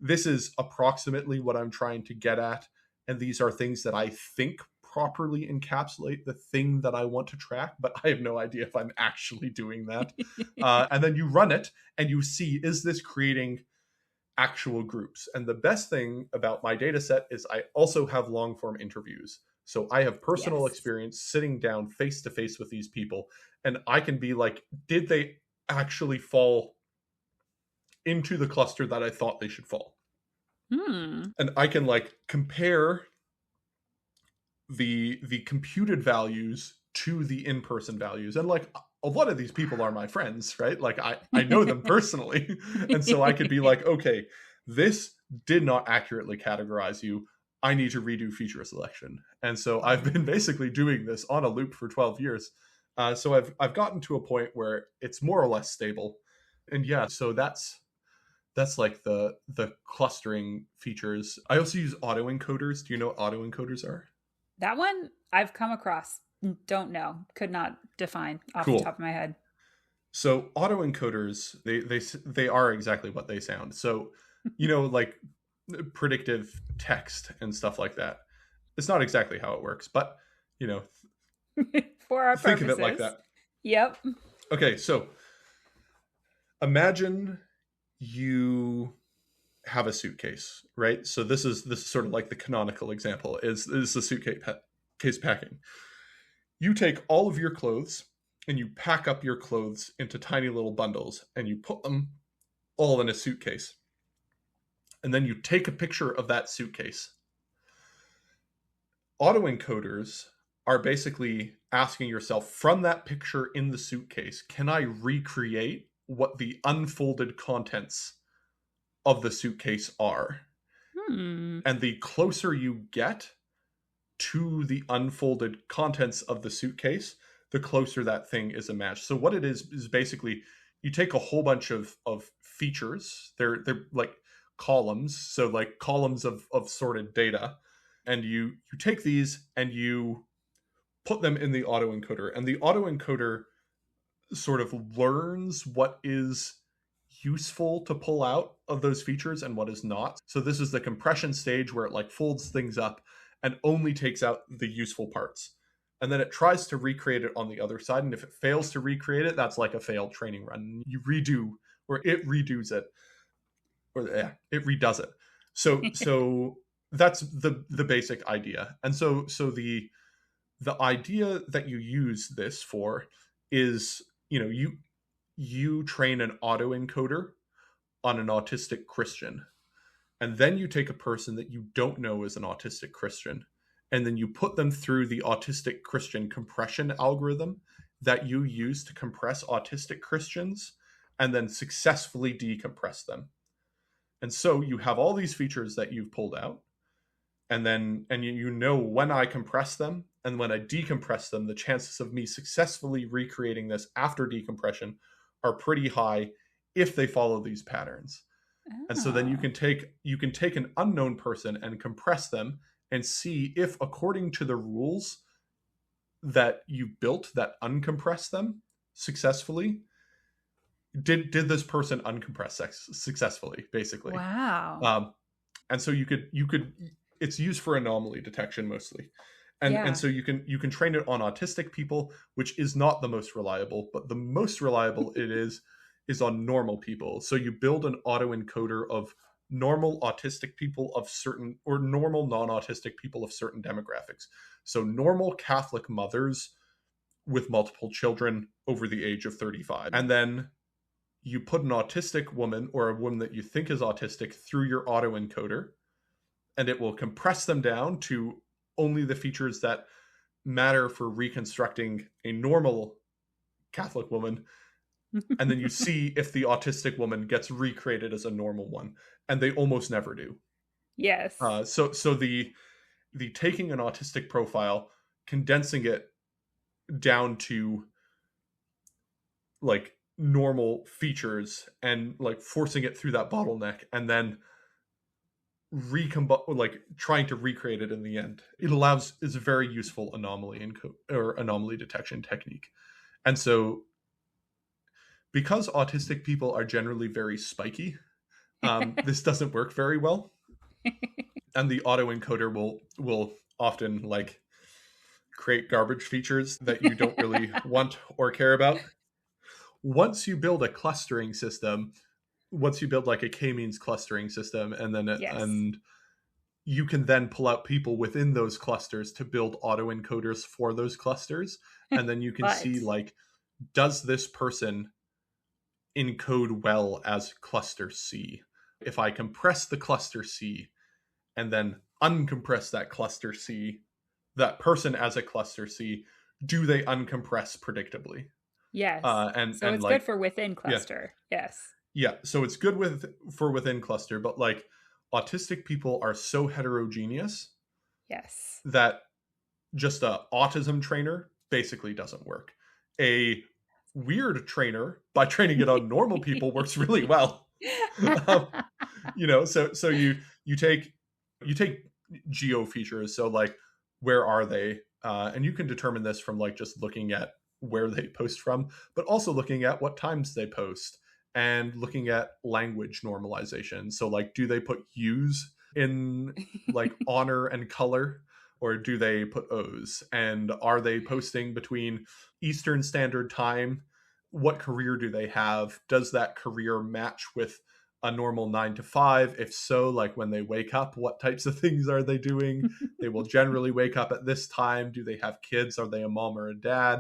this is approximately what I'm trying to get at, and these are things that I think properly encapsulate the thing that I want to track, but I have no idea if I'm actually doing that. And then you run it and you see, is this creating actual groups? And the best thing about my data set is I also have long form interviews. So I have personal Yes. experience sitting down face to face with these people, and I can be like, did they actually fall into the cluster that I thought they should fall? Hmm. And I can like compare the computed values to the in-person values. And like a lot of these people are my friends, right? Like I know them personally. And so I could be like, okay, this did not accurately categorize you. I need to redo feature selection. And so I've been basically doing this on a loop for 12 years. So I've gotten to a point where it's more or less stable. And yeah, so that's like the clustering features. I also use autoencoders. Do you know what autoencoders are? That one I've come across. Don't know. Could not define off the top Cool. of my head. So autoencoders, they are exactly what they sound. So, like predictive text and stuff like that. It's not exactly how it works, but you know, For our think of it like purposes. that. Yep. Okay, so imagine you have a suitcase, right? So this is sort of like the canonical example is the suitcase packing. You take all of your clothes and you pack up your clothes into tiny little bundles and you put them all in a suitcase. And then you take a picture of that suitcase. Autoencoders are basically asking yourself, from that picture in the suitcase, can I recreate what the unfolded contents of the suitcase are? Hmm. And the closer you get to the unfolded contents of the suitcase, the closer that thing is a match. So what it is basically you take a whole bunch of features. They're like columns, so like columns of sorted data, and you take these and you put them in the autoencoder, and the autoencoder sort of learns what is useful to pull out of those features and what is not. So this is the compression stage where it like folds things up and only takes out the useful parts. And then it tries to recreate it on the other side. And if it fails to recreate it, that's like a failed training run. You redo, or it redoes it, or yeah, it redoes it. So that's the basic idea. And so the idea that you use this for is, you train an autoencoder on an autistic Christian, and then you take a person that you don't know is an autistic Christian, and then you put them through the autistic Christian compression algorithm that you use to compress autistic Christians, and then successfully decompress them. And so you have all these features that you've pulled out, and you know when I compress them and when I decompress them, the chances of me successfully recreating this after decompression are pretty high if they follow these patterns. And so then Oh. you can take an unknown person and compress them and see if, according to the rules that you built that uncompress them successfully, did this person uncompress successfully, basically. Wow. um, and so you could it's used for anomaly detection mostly. And Yeah. so you can train it on autistic people, which is not the most reliable, but the most reliable it is on normal people. So you build an autoencoder of normal autistic people of certain, or normal non-autistic people of certain demographics. So normal Catholic mothers with multiple children over the age of 35. And then you put an autistic woman, or a woman that you think is autistic, through your autoencoder, and it will compress them down to only the features that matter for reconstructing a normal Catholic woman. And then you see if the autistic woman gets recreated as a normal one, and they almost never do. Yes. So the taking an autistic profile, condensing it down to like normal features, and like forcing it through that bottleneck, and then like trying to recreate it in the end, it allows is a very useful or anomaly detection technique. And so, because autistic people are generally very spiky, this doesn't work very well, and the autoencoder will often like create garbage features that you don't really want or care about. Once you build a clustering system, once you build like a k-means clustering system, and then Yes. and you can then pull out people within those clusters to build autoencoders for those clusters, and then you can see, But like, does this person encode well as cluster C? If I compress the cluster C and then uncompress that cluster C, that person as a cluster C, do they uncompress predictably? yes. So And it's good like, for within yeah, cluster. Yes. yeah. So it's good for within cluster, but like autistic people are so heterogeneous Yes. that just a autism trainer basically doesn't work. A weird trainer, by training it on normal people, works really well. um, so you take geo features, so like where are they, and you can determine this from like just looking at where they post from, but also looking at what times they post, and looking at language normalization. So like, do they put U's in like honor and color, or do they put O's? And are they posting between Eastern Standard Time? What career do they have? Does that career match with a normal 9 to 5? If so, like when they wake up, what types of things are they doing? They will generally wake up at this time. Do they have kids? Are they a mom or a dad?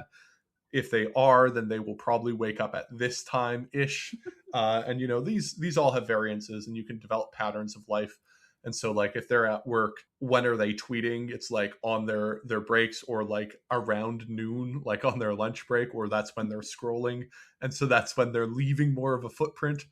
If they are, then they will probably wake up at this time ish. And these all have variances, and you can develop patterns of life. And so, like, if they're at work, when are they tweeting? It's like on their breaks, or like around noon, like on their lunch break, or that's when they're scrolling, and so that's when they're leaving more of a footprint.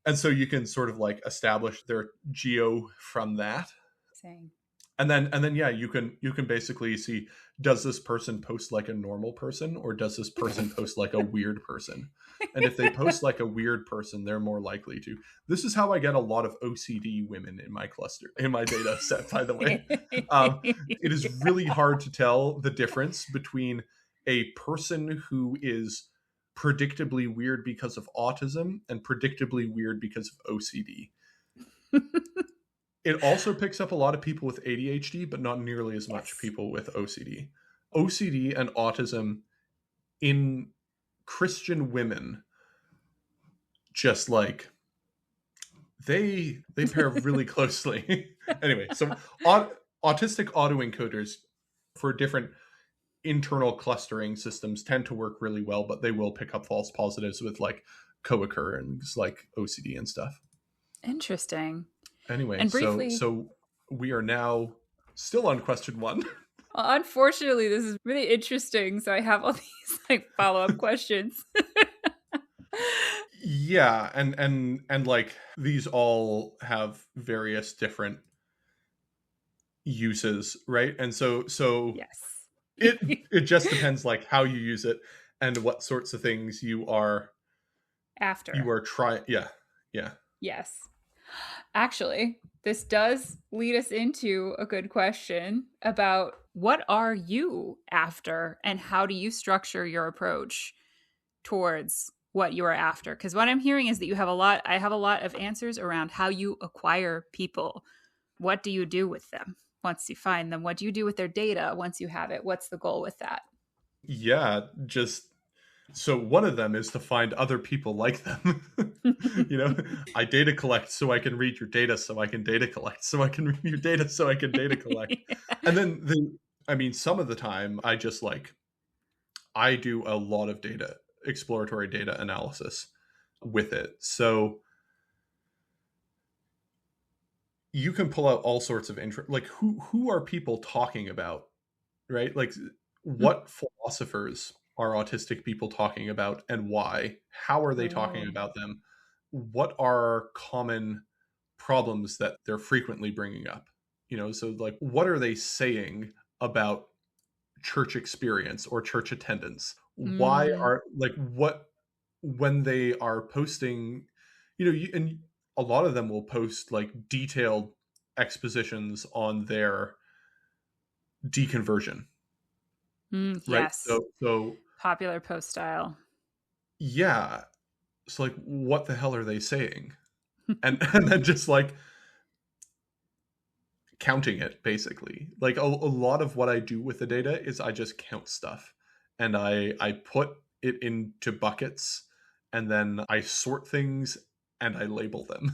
And so you can sort of like establish their geo from that. Saying. And then yeah, you can basically see, does this person post like a normal person, or does this person post like a weird person? And if they post like a weird person, they're more likely to. This is how I get a lot of OCD women in my cluster, in my data set, by the way. It is really hard to tell the difference between a person who is predictably weird because of autism and predictably weird because of OCD. It also picks up a lot of people with ADHD, but not nearly as much Yes. people with OCD. OCD and autism in Christian women, just like they pair really closely. Anyway, so autistic autoencoders for different internal clustering systems tend to work really well, but they will pick up false positives with like co-occurrence, like OCD and stuff. Interesting. Anyway, And so briefly, we are now still on question one. unfortunately, this is really interesting. So I have all these like follow-up questions. Yeah, and like these all have various different uses, right? And so Yes. it it just depends like how you use it, and what sorts of things you After. are trying. Yeah, yeah. Yes. Actually, this does lead us into a good question about what are you after and how do you structure your approach towards what you are after? Because what I'm hearing is that I have a lot of answers around how you acquire people. What do you do with them once you find them? What do you do with their data once you have it? What's the goal with that? Yeah, just so one of them is to find other people like them. You know, I data collect so I can read your data, so I can data collect, so I can read your data, so I can data collect. And then I mean, some of the time I just like, I do a lot of data, exploratory data analysis with it. So you can pull out all sorts of interest, like who are people talking about, right? Like what philosophers are autistic people talking about and why? How are they talking Oh. about them? What are common problems that they're frequently bringing up? You know, so like what are they saying about church experience or church attendance? Why Mm, are like what when they are posting, you know, and a lot of them will post like detailed expositions on their deconversion, right? yes. So Popular post style. yeah, it's like what the hell are they saying? And and then just like counting it basically. Like a lot of what I do with the data is I just count stuff and I put it into buckets and then I sort things and I label them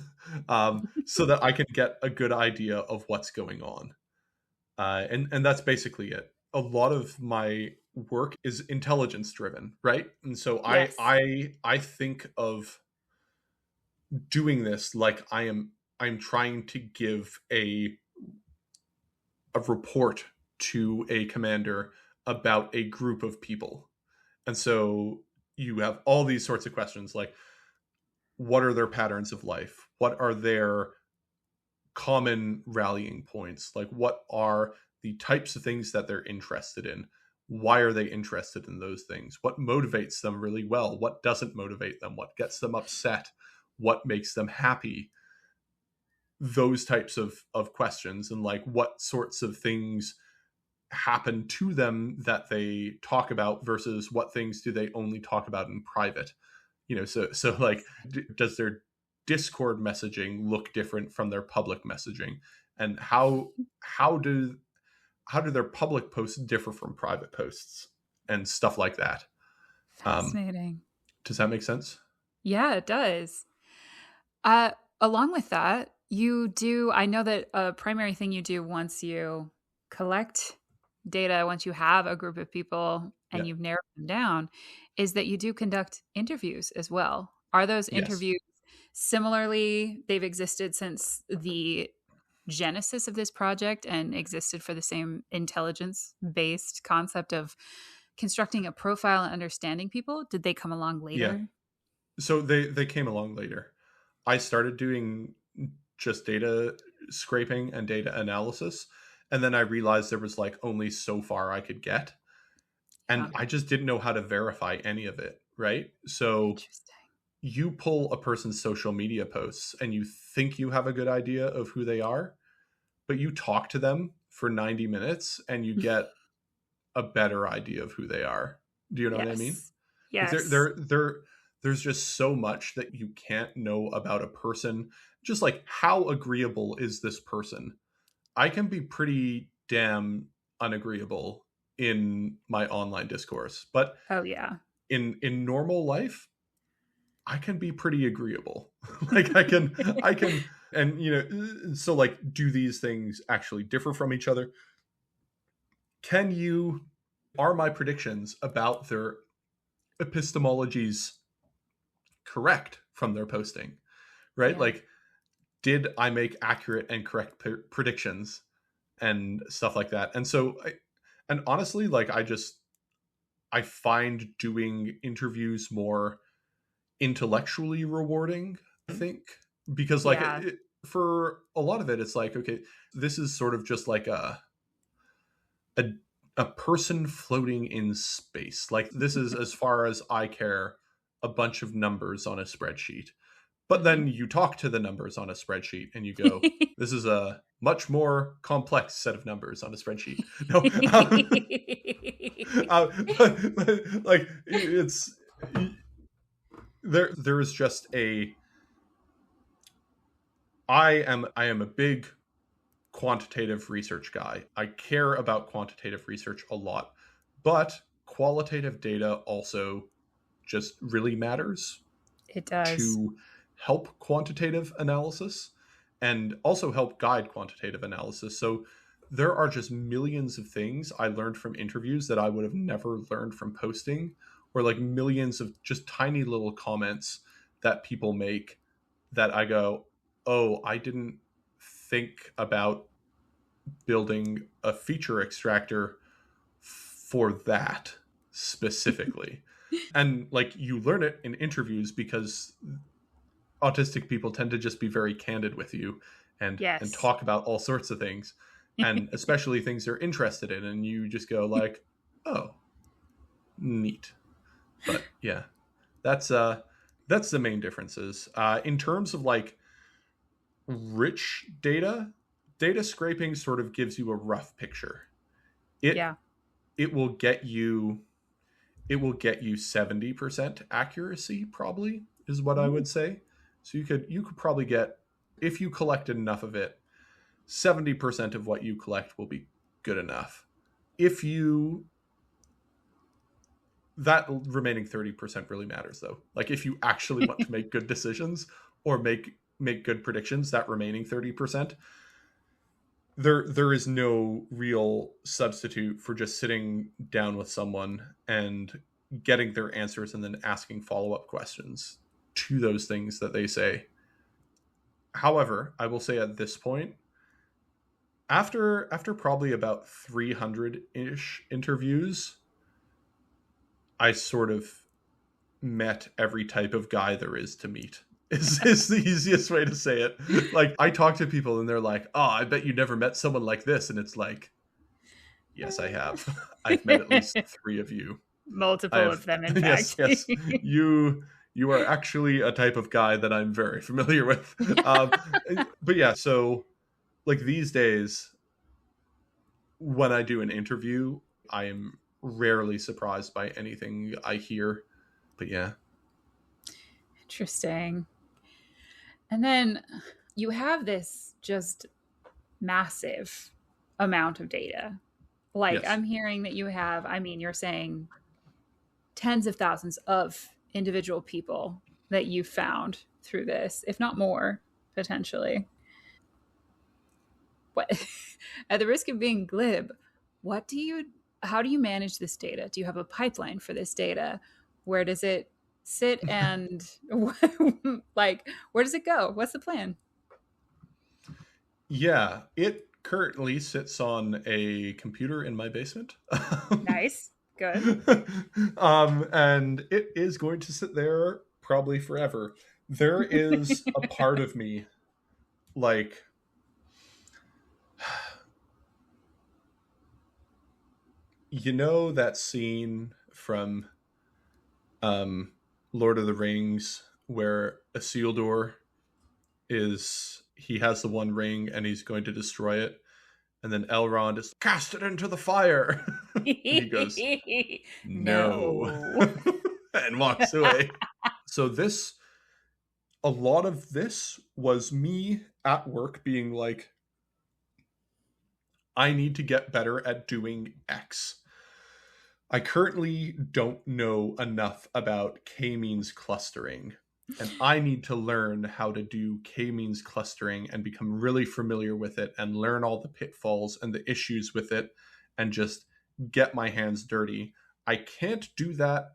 so that I can get a good idea of what's going on. And that's basically it. A lot of my work is intelligence driven, right? And so Yes. I think of doing this like I'm trying to give a report to a commander about a group of people. And so you have all these sorts of questions like what are their patterns of life? What are their common rallying points? Like what are the types of things that they're interested in? Why are they interested in those things? What motivates them really well? What doesn't motivate them? What gets them upset? What makes them happy? Those types of questions and like what sorts of things happen to them that they talk about versus what things do they only talk about in private, you know, so like does their discord messaging look different from their public messaging, and how do how do their public posts differ from private posts and stuff like that. um Fascinating. does that make sense? Yeah, it does. Uh, Along with that, you do, I know that a primary thing you do once you collect data, once you have a group of people Yeah. and you've narrowed them down, is that you do conduct interviews as well. Are those Yes. interviews similarly, they've existed since the genesis of this project and existed for the same intelligence based concept of constructing a profile and understanding people? Did they come along Yeah, later? so they came along later. I started doing just data scraping and data analysis, and then I realized there was like only so far I could get, and Yeah. I just didn't know how to verify any of it, right? So Interesting. you pull a person's social media posts and you think you have a good idea of who they are, but you talk to them for 90 minutes and you get a better idea of who they are. Do you know what I mean? Yes. Like Yes. there's just so much that you can't know about a person. Just like how agreeable is this person? I can be pretty damn unagreeable in my online discourse, but Oh, yeah. in normal life, I can be pretty agreeable. Like I can and you know, so like do these things actually differ from each other? Can you are my predictions about their epistemologies correct from their posting, right? Yeah. Like did I make accurate and correct predictions and stuff like that? And so and honestly, like I find doing interviews more intellectually rewarding, I think, because like Yeah. for a lot of it it's like okay, this is sort of just like a a person floating in space. Like this is as far as I care, a bunch of numbers on a spreadsheet. But then you talk to the numbers on a spreadsheet and you go, this is a much more complex set of numbers on a spreadsheet. No, like it's there is just a I am a big quantitative research guy. I care about quantitative research a lot, but qualitative data also just really matters It does. to help quantitative analysis and also help guide quantitative analysis. So there are just millions of things I learned from interviews that I would have never learned from posting, or like millions of just tiny little comments that people make that I go, oh, I didn't think about building a feature extractor for that specifically. And like you learn it in interviews because autistic people tend to just be very candid with you and Yes. talk about all sorts of things, and especially things they're interested in, and you just go like, oh, neat. But yeah, that's the main differences in terms of like rich data scraping sort of gives you a rough picture. it Yeah. it will get you it will get you 70% accuracy, probably, is what I Ooh. would say. So you could probably get, if you collected enough of it, 70% of what you collect will be good enough. If you That remaining 30% really matters, though. Like if you actually want to make good decisions or make good predictions, that remaining 30%, there is no real substitute for just sitting down with someone and getting their answers and then asking follow-up questions to those things that they say. However, I will say at this point, after probably about 300-ish interviews, I sort of met every type of guy there is to meet. Is the easiest way to say it. Like I talk to people and they're like, "Oh, I bet you never met someone like this," and it's like, yes, I have. I've met at least 3 of you. I Multiple have. of them, in Yes, fact. yes. You are actually a type of guy that I'm very familiar with. Um, but yeah, so like these days, when I do an interview, I am rarely surprised by anything I hear. But yeah, Interesting. And then you have this just massive amount of data. Like yes, I'm hearing that you have, I mean, you're saying tens of thousands of individual people that you found through this, if not more, potentially. What, at the risk of being glib, what do you, how do you manage this data? Do you have a pipeline for this data? Where does it sit and like, where does it go? What's the plan? yeah. It currently sits on a computer in my basement. Nice. Good. And it is going to sit there probably forever. There is a part of me, like, you know that scene from Lord of the Rings where Isildur he has the one ring and he's going to destroy it, and then Elrond is cast it into the fire, and he goes, no, No. and walks away. So a lot of this was me at work being like, I need to get better at doing X. I currently don't know enough about k-means clustering, and I need to learn how to do k-means clustering and become really familiar with it and learn all the pitfalls and the issues with it and just get my hands dirty. I can't do that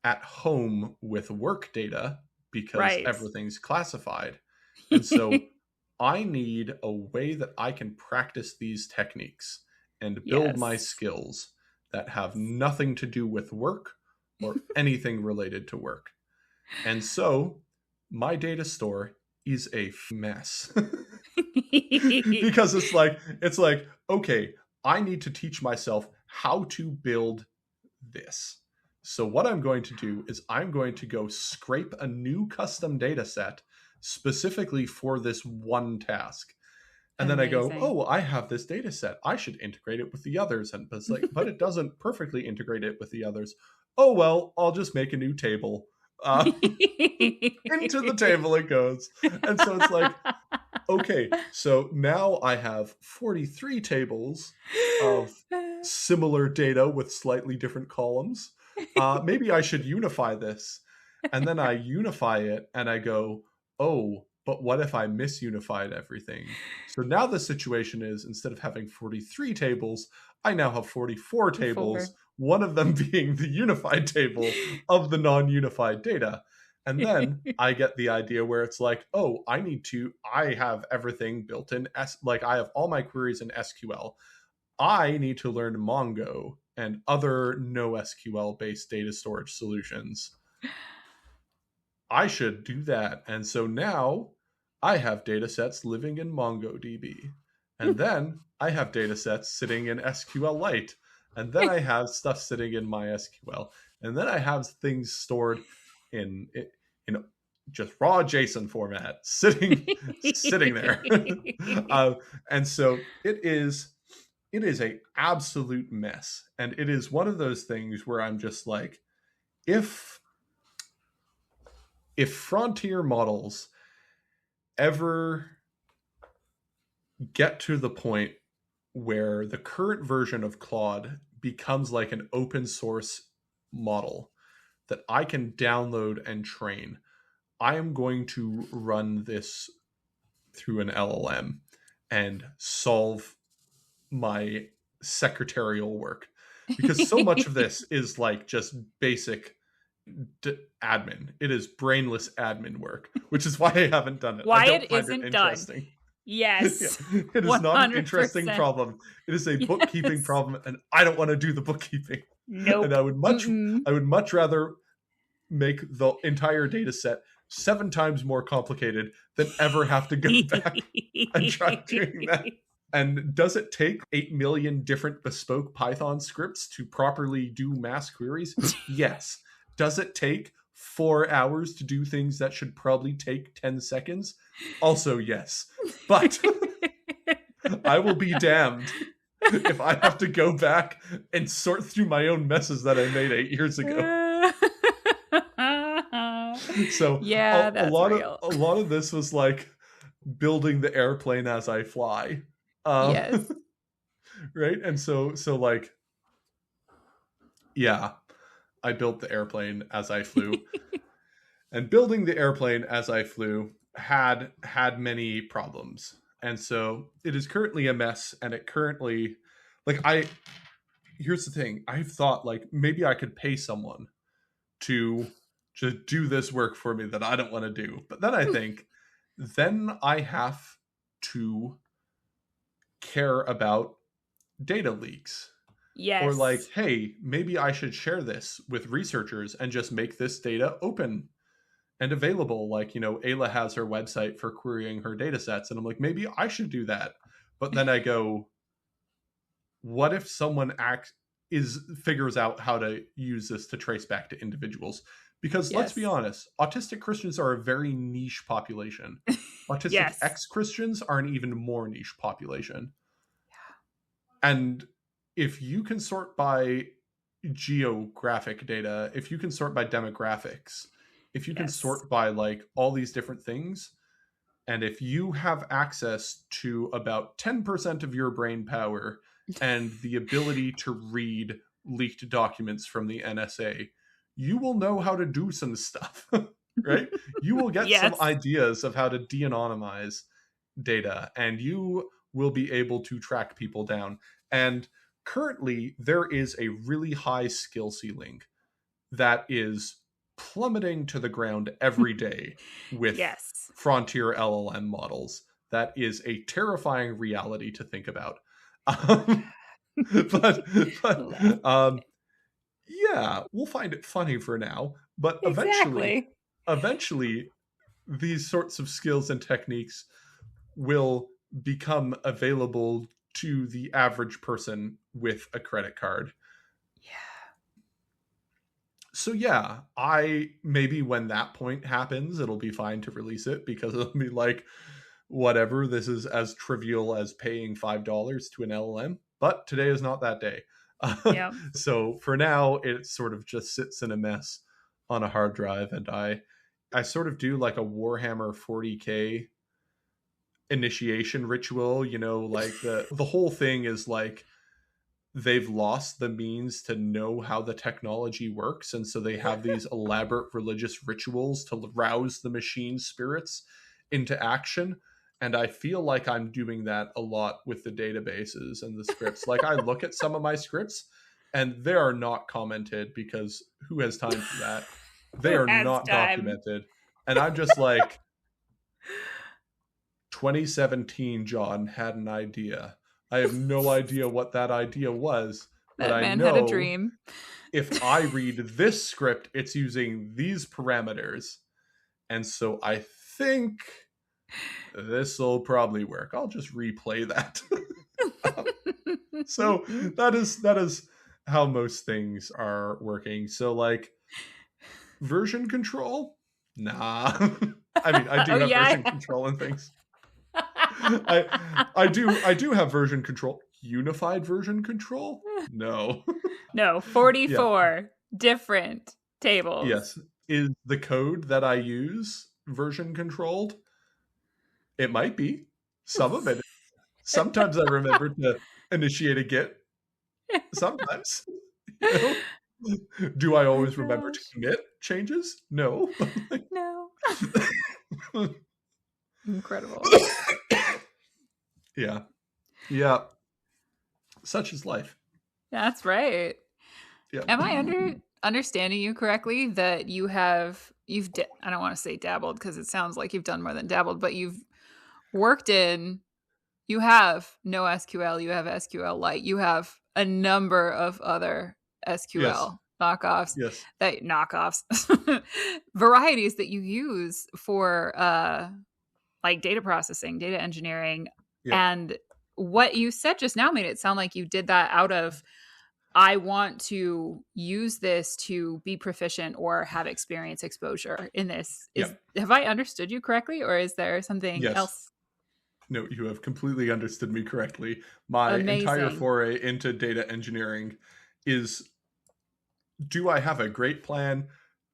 at home with work data because Right. everything's classified. And so I need a way that I can practice these techniques and build my Yes. skills that have nothing to do with work or anything related to work. And so my data store is a mess. Because okay, I need to teach myself how to build this. So what I'm going to do is I'm going to go scrape a new custom data set specifically for this one task. And then I go, Amazing. oh, I have this data set. I should integrate it with the others. And it's like, but it doesn't perfectly integrate it with the others. Oh, well, I'll just make a new table. Into the table it goes. And so it's like, okay, so now I have 43 tables of similar data with slightly different columns. Maybe I should unify this. And then I unify it and I go, oh, but what if I misunified everything? So now the situation is, instead of having 43 tables, I now have 44 tables, one of them being the unified table of the non-unified data. And then I get the idea where it's like, oh, I have everything built in, like I have all my queries in SQL. I need to learn Mongo and other NoSQL based data storage solutions. I should do that. And so now I have data sets living in MongoDB. And then I have data sets sitting in SQLite. And then I have stuff sitting in MySQL. And then I have things stored in just raw JSON format sitting there. And so it is a absolute mess. And it is one of those things where I'm just like, if frontier models ever get to the point where the current version of Claude becomes like an open source model that I can download and train, I am going to run this through an LLM and solve my secretarial work, because so much of this is like just basic admin. It is brainless admin work, which is why I haven't done it. Why I don't it find isn't it done. interesting. Yes. Yeah, it is 100%. Not an interesting 100%. problem. It is a bookkeeping problem, and I don't want to do the bookkeeping. Nope. And I would much rather make the entire data set 7 times more complicated than ever have to go back and try doing that. And does it take 8 million different bespoke Python scripts to properly do mass queries? Yes. Does it take 4 hours to do things that should probably take 10 seconds? Also, yes. But I will be damned if I have to go back and sort through my own messes that I made 8 years ago. So yeah, a lot of this was like building the airplane as I fly. Yes. Right? And so like, yeah, I built the airplane as I flew. And building the airplane as I flew had many problems. And so it is currently a mess, and it currently, like, here's the thing. I've thought, like, maybe I could pay someone to just do this work for me that I don't want to do. But then I think, then I have to care about data leaks. Yes. Or like, hey, maybe I should share this with researchers and just make this data open and available. Like, you know, Ayla has her website for querying her data sets, and I'm like, maybe I should do that. But then I go, what if someone figures out how to use this to trace back to individuals? Because let's be honest, autistic Christians are a very niche population. Autistic ex-Christians are an even more niche population. Yeah. And if you can sort by geographic data, if you can sort by demographics, if you can sort by like all these different things, and if you have access to about 10% of your brain power and the ability to read leaked documents from the NSA, you will know how to do some stuff, right? You will get some ideas of how to de-anonymize data, and you will be able to track people down. And currently, there is a really high skill ceiling that is plummeting to the ground every day with frontier LLM models. That is a terrifying reality to think about. Yeah, we'll find it funny for now, but eventually these sorts of skills and techniques will become available to the average person with a credit card. So yeah, I maybe when that point happens, it'll be fine to release it because it'll be like, whatever, this is as trivial as paying $5 to an LLM. But today is not that day. Yeah. So for now, it sort of just sits in a mess on a hard drive, and I sort of do like a Warhammer 40K initiation ritual. You know, like the whole thing is like they've lost the means to know how the technology works, and so they have these elaborate religious rituals to rouse the machine spirits into action. And I feel like I'm doing that a lot with the databases and the scripts. Like I look at some of my scripts and they are not commented because who has time for that? They Who are has not time? documented, and I'm just like, 2017 John had an idea. I have no idea what that idea was, but That I man had a know dream. if I read this script, it's using these parameters. And so I think this will probably work. I'll just replay that. So that is how most things are working. So like version control? Nah. I mean, I do Oh have yeah. version control and things. I do have version control. Unified version control? No. No, Yeah. 44 different tables. Yes. Is the code that I use version controlled? It might be. Some of it. Sometimes I remember to initiate a Git. Sometimes. You know? Do I My always remember to gosh. commit changes? No. No. Incredible. Yeah. Yeah. Such is life. That's right. Yeah. Am I understanding you correctly that I don't want to say dabbled because it sounds like you've done more than dabbled, but worked in you have no SQL, you have SQL Lite, you have a number of other Yes. SQL knockoffs Yes. varieties that you use for like data processing, data engineering. Yep. And what you said just now made it sound like you did that out of I want to use this to be proficient or have experience exposure in this. Yep. Have I understood you correctly, or is there something Yes. else? No, you have completely understood me correctly. My entire Amazing. foray into data engineering is, do I have a great plan?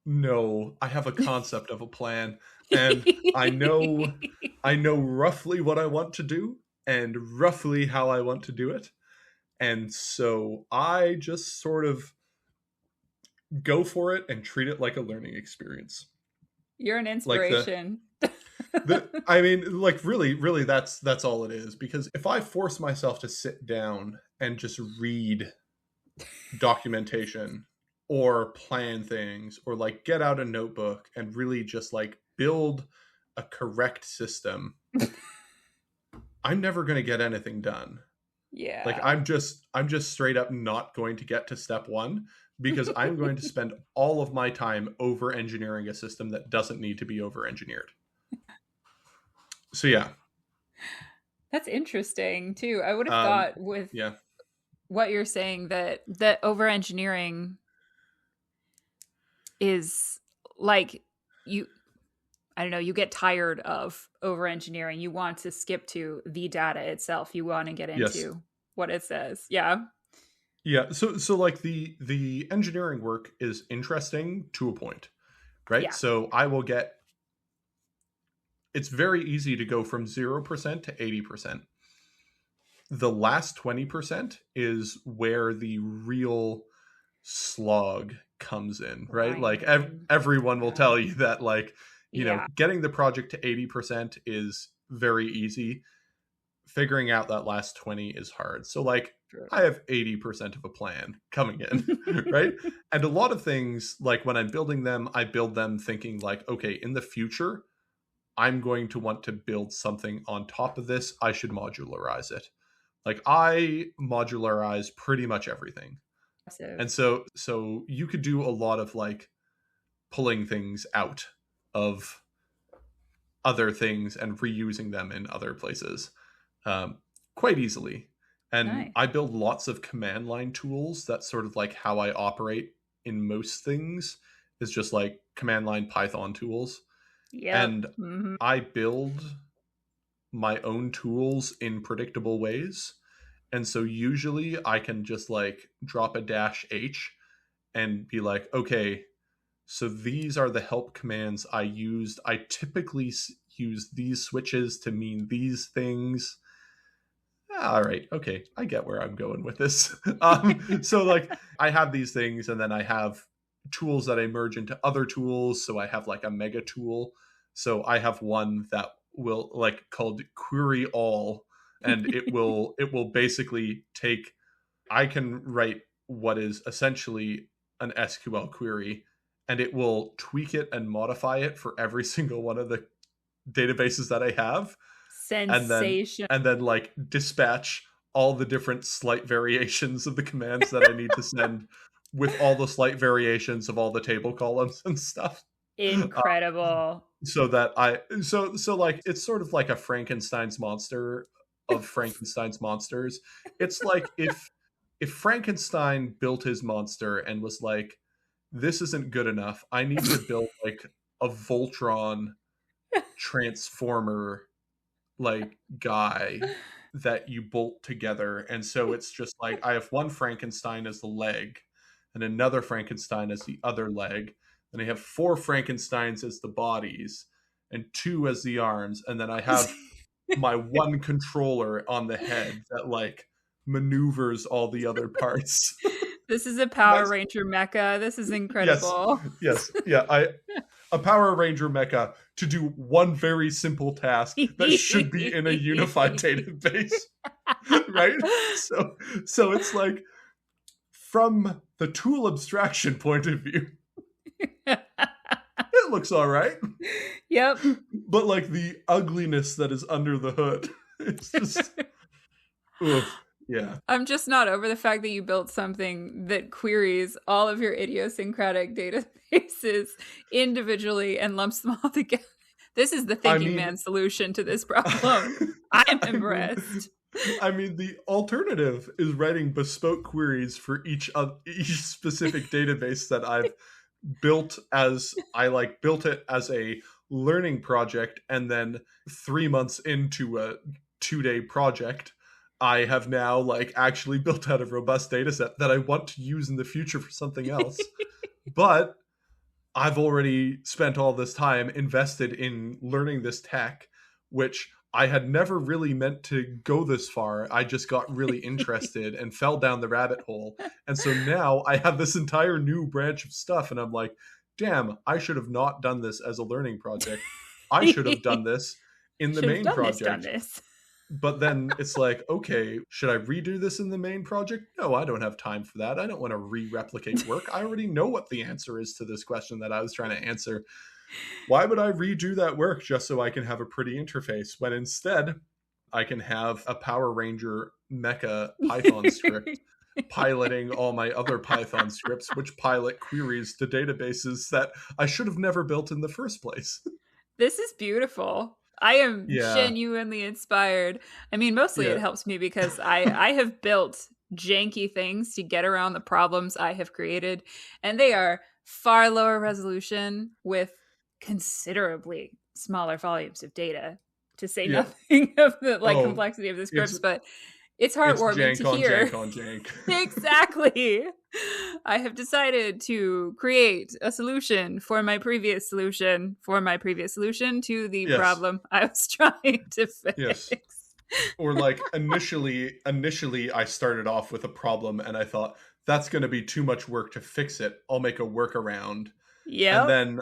No, I have a concept of a plan, and I know roughly what I want to do and roughly how I want to do it. And so I just sort of go for it and treat it like a learning experience. You're an Like inspiration. I mean, like really that's all it is. Because if I force myself to sit down and just read documentation or plan things or like get out a notebook and really just like build a correct system, I'm never going to get anything done. Like Yeah. I'm just straight up not going to get to step 1 because I'm going to spend all of my time over engineering a system that doesn't need to be over engineered. So yeah. That's interesting too. I would have Um thought with yeah. what you're saying that over engineering is like you I don't know, you get tired of over engineering. You want to skip to the data itself. You want to get Yes. into what it says. Yeah. Yeah, so like the engineering work is interesting to a point, right? Yeah. So I will get, it's very easy to go from 0% to 80%. The last 20% is where the real slog comes in, right? Like Grinding. everyone will Yeah. tell you that like, Yeah. getting the project to 80% is very easy. Figuring out that last 20 is hard. So like True. I have 80% of a plan coming in, right? And a lot of things, like when I'm building them, I build them thinking like, okay, in the future, I'm going to want to build something on top of this. I should modularize it. Like I modularize pretty much everything. And Impressive. so you could do a lot of like pulling things out of other things and reusing them in other places, quite easily. And Nice. I build lots of command line tools. That's sort of like how I operate in most things is just like command line Python tools. Yep. And Hmm. I build my own tools in predictable ways. And so usually I can just like drop a dash H and be like, okay, so these are the help commands I used. I typically use these switches to mean these things. All right, okay, I get where I'm going with this. So like I have these things, and then I have tools that I merge into other tools. So I have like a mega tool. So I have one that will like called query all, and it will basically take. I can write what is essentially an SQL query, and it will tweak it and modify it for every single one of the databases that I have, and then Sensation. like dispatch all the different slight variations of the commands that I need to send with all the slight variations of all the table columns and stuff. Incredible. So that so like it's sort of like a Frankenstein's monster of Frankenstein's monsters. It's like if Frankenstein built his monster and was like, this isn't good enough, I need to build like a Voltron transformer like guy that you bolt together. And so it's just like I have one Frankenstein as the leg and another Frankenstein as the other leg. And I have four Frankensteins as the bodies and two as the arms. And then I have my one controller on the head that like maneuvers all the other parts. This is a Power That's Ranger mecha. This is yes, incredible. yes, yeah. I a Power Ranger mecha to do one very simple task that should be in a unified database, right? So it's like from the tool abstraction point of view, it looks all right, Yep. but like the ugliness that is under the hood, it's just, oof, yeah. I'm just not over the fact that you built something that queries all of your idiosyncratic databases individually and lumps them all together. This is the I thinking mean, man solution to this problem. I'm I mean, impressed. I mean, the alternative is writing bespoke queries for each specific database that I've built as I like built it as a learning project, and then 3 months into a 2-day project, I have now like actually built out a robust data set that I want to use in the future for something else. But I've already spent all this time invested in learning this tech, which I had never really meant to go this far. I just got really interested and fell down the rabbit hole. And so now I have this entire new branch of stuff, and I'm like, damn, I should have not done this as a learning project. I should have done this in the Should have main done project. this. But then it's like, okay, should I redo this in the main project? No, I don't have time for that. I don't want to re-replicate work. I already know what the answer is to this question that I was trying to answer. Why would I redo that work just so I can have a pretty interface when instead I can have a Power Ranger mecha Python script piloting all my other Python scripts, which pilot queries to databases that I should have never built in the first place. This is beautiful. I am Yeah. genuinely inspired. I mean, mostly it Yeah. helps me because I have built janky things to get around the problems I have created, and they are far lower resolution with considerably smaller volumes of data, to say Yeah. nothing of the like Oh, complexity of the scripts, it's but it's it's heartwarming jank to on hear. jank on jank. Exactly. I have decided to create a solution for my previous solution to the Yes. problem I was trying to Yes. fix. Or like initially I started off with a problem and I thought that's going to be too much work to fix it. I'll make a workaround. And Yep. then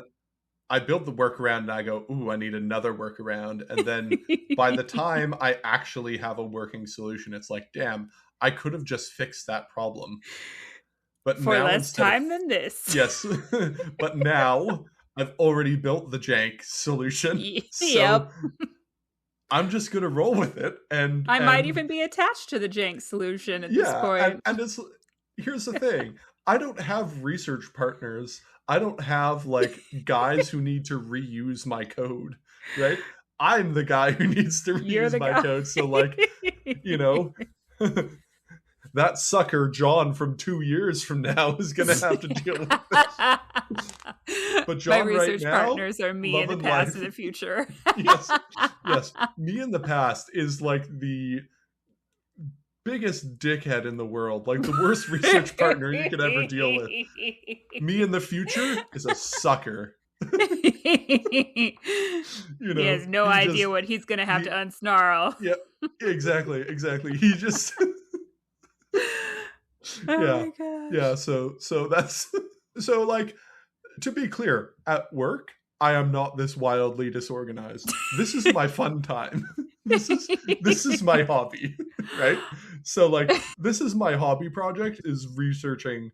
I build the workaround and I go, ooh, I need another workaround. And then by the time I actually have a working solution, it's like, damn, I could have just fixed that problem. But For now less instead of, time than this. yes, but now I've already built the jank solution. Yep. So I'm just going to roll with it. I might even be attached to the jank solution at this point. And it's, here's the thing. I don't have research partners. I don't have like guys who need to reuse my code, right? I'm the guy who needs to You're reuse the my guy. code. So like, you know, that sucker John from 2 years from now is going to have to deal with this. But My John right research now, partners are me in love the and past life. and the future. Yes, yes. Me in the past is like the biggest dickhead in the world, like the worst research partner you could ever deal with. Me in the future is a sucker. He has no idea what he's going to have to unsnarl. Yeah, exactly. He just my gosh. Yeah, so that's so, like, to be clear, at work I am not this wildly disorganized. This is my fun time. This is my hobby, right? So, like, this is my hobby project, is researching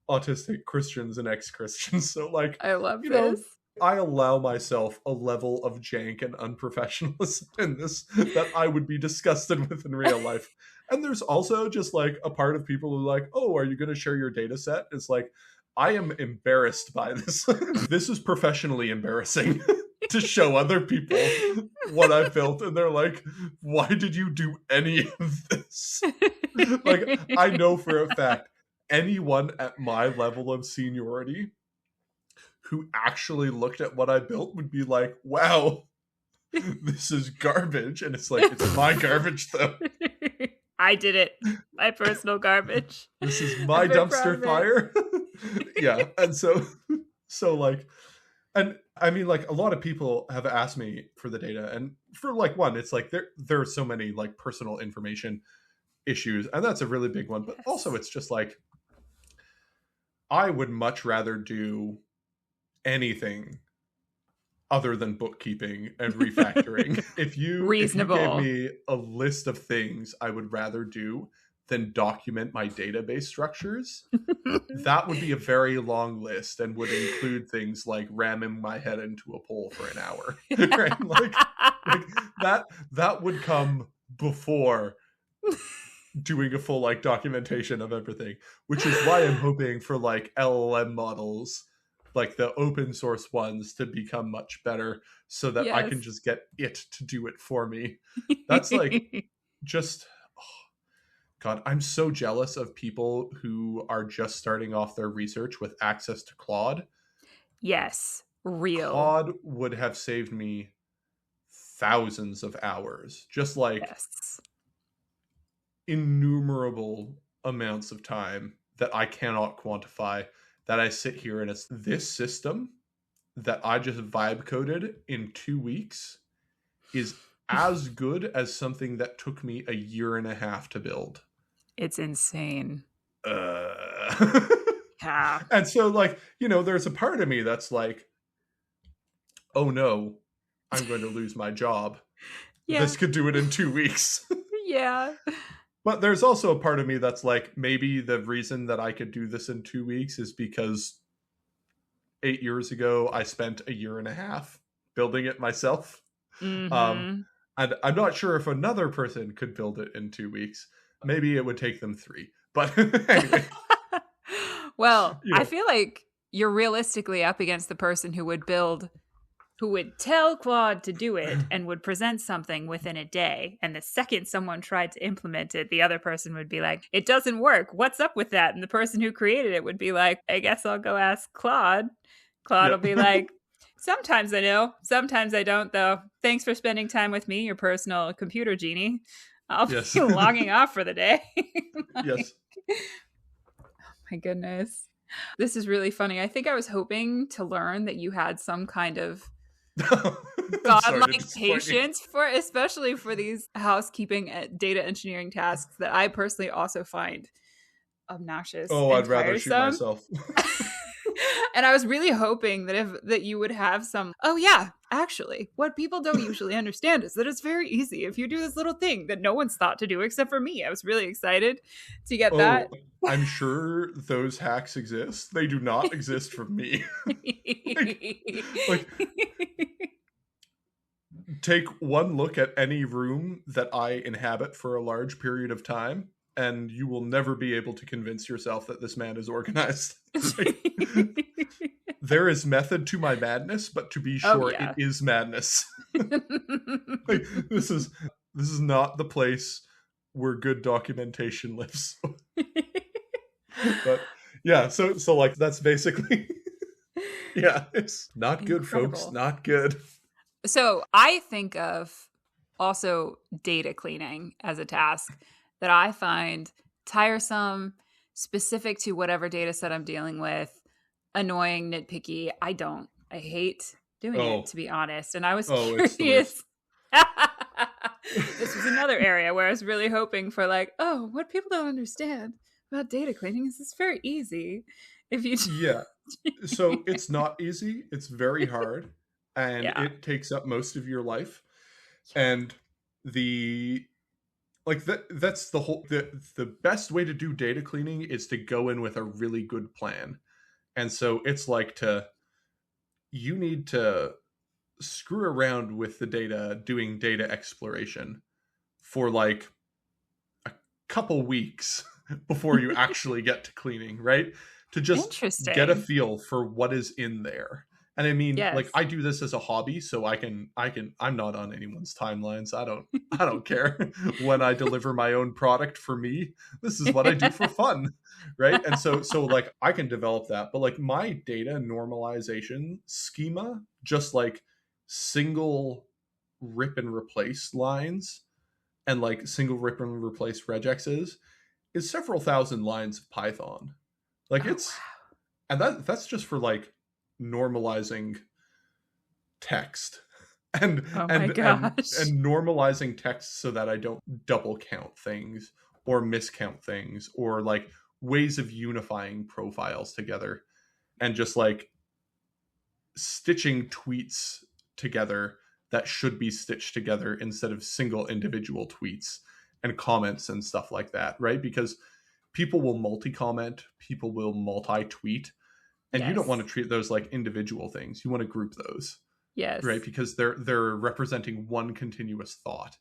autistic Christians and ex-Christians. So, like, I love this. Know, I allow myself a level of jank and unprofessionalism in this that I would be disgusted with in real life. And there's also just like a part of people who are like, oh, are you going to share your data set? It's like, I am embarrassed by this. This is professionally embarrassing to show other people what I've built. And they're like, why did you do any of this? Like, I know for a fact, anyone at my level of seniority who actually looked at what I built would be like, wow, this is garbage. And it's like, it's my garbage though. I did it. My personal garbage. This is my dumpster fire. Yeah. And so like, and I mean, like, a lot of people have asked me for the data, and for like one, it's like there are so many like personal information issues, and that's a really big one. But also it's just like, I would much rather do anything other than bookkeeping and refactoring. If you gave me a list of things I would rather do than document my database structures, that would be a very long list and would include things like ramming my head into a pole for an hour. Right? Like that would come before doing a full like documentation of everything, which is why I'm hoping for like LLM models, like the open source ones, to become much better so that I can just get it to do it for me. That's like just, oh, God, I'm so jealous of people who are just starting off their research with access to Claude. Yes, real. Claude would have saved me thousands of hours, just like innumerable amounts of time that I cannot quantify, that I sit here and it's this system that I just vibe coded in 2 weeks is as good as something that took me a year and a half to build. It's insane. Yeah. And so, like, you know, there's a part of me that's like, oh no, I'm going to lose my job. Yeah. This could do it in 2 weeks. Yeah. But there's also a part of me that's like, maybe the reason that I could do this in 2 weeks is because 8 years ago, I spent a year and a half building it myself. Mm-hmm. And I'm not sure if another person could build it in 2 weeks. Maybe it would take them 3. But anyway. Well, you know. I feel like you're realistically up against the person who would tell Claude to do it and would present something within a day. And the second someone tried to implement it, the other person would be like, it doesn't work. What's up with that? And the person who created it would be like, I guess I'll go ask Claude. Claude will be like, sometimes I know, sometimes I don't, though. Thanks for spending time with me, your personal computer genie. I'll be logging off for the day. Yes. Oh my goodness. This is really funny. I think I was hoping to learn that you had some kind of godlike patience for, especially for these housekeeping data engineering tasks that I personally also find obnoxious. Oh, I'd rather shoot myself. And I was really hoping that you would have some, oh yeah, actually, what people don't usually understand is that it's very easy if you do this little thing that no one's thought to do except for me. I was really excited to get that. I'm sure those hacks exist. They do not exist for me. like, take one look at any room that I inhabit for a large period of time, and you will never be able to convince yourself that this man is organized. There is method to my madness, but to be sure, it is madness. Like, this is not the place where good documentation lives. But yeah, so like that's basically yeah, it's not good, folks, Incredible. not good. So I think of also data cleaning as a task that I find tiresome, specific to whatever data set I'm dealing with, annoying, nitpicky. I hate doing it, Oh, to be honest. And I was oh, it's the worst. curious. This was another area where I was really hoping for, like, oh, what people don't understand about data cleaning is it's very easy. If you, Yeah. So it's not easy, it's very hard, and yeah, it takes up most of your life. And the like that's the whole the best way to do data cleaning is to go in with a really good plan. And so it's like you need to screw around with the data doing data exploration for like a couple weeks before you actually get to cleaning, right? To just get a interesting. feel for what is in there. And I mean, like Yes. I do this as a hobby, so I'm not on anyone's timelines. I don't care when I deliver my own product for me. This is what I do for fun, right? And so like I can develop that, but like my data normalization schema, just like single rip and replace lines and like single rip and replace regexes is several thousand lines of Python. Like Oh, it's and that's just for like normalizing text and oh my and and gosh. and normalizing text so that I don't double count things or miscount things or like ways of unifying profiles together and just like stitching tweets together that should be stitched together instead of single individual tweets and comments and stuff like that, right? Because people will multi-comment, people will multi-tweet, and you don't want Yes. to treat those like individual things. You want to group those, right? Yes. Because they're representing one continuous thought.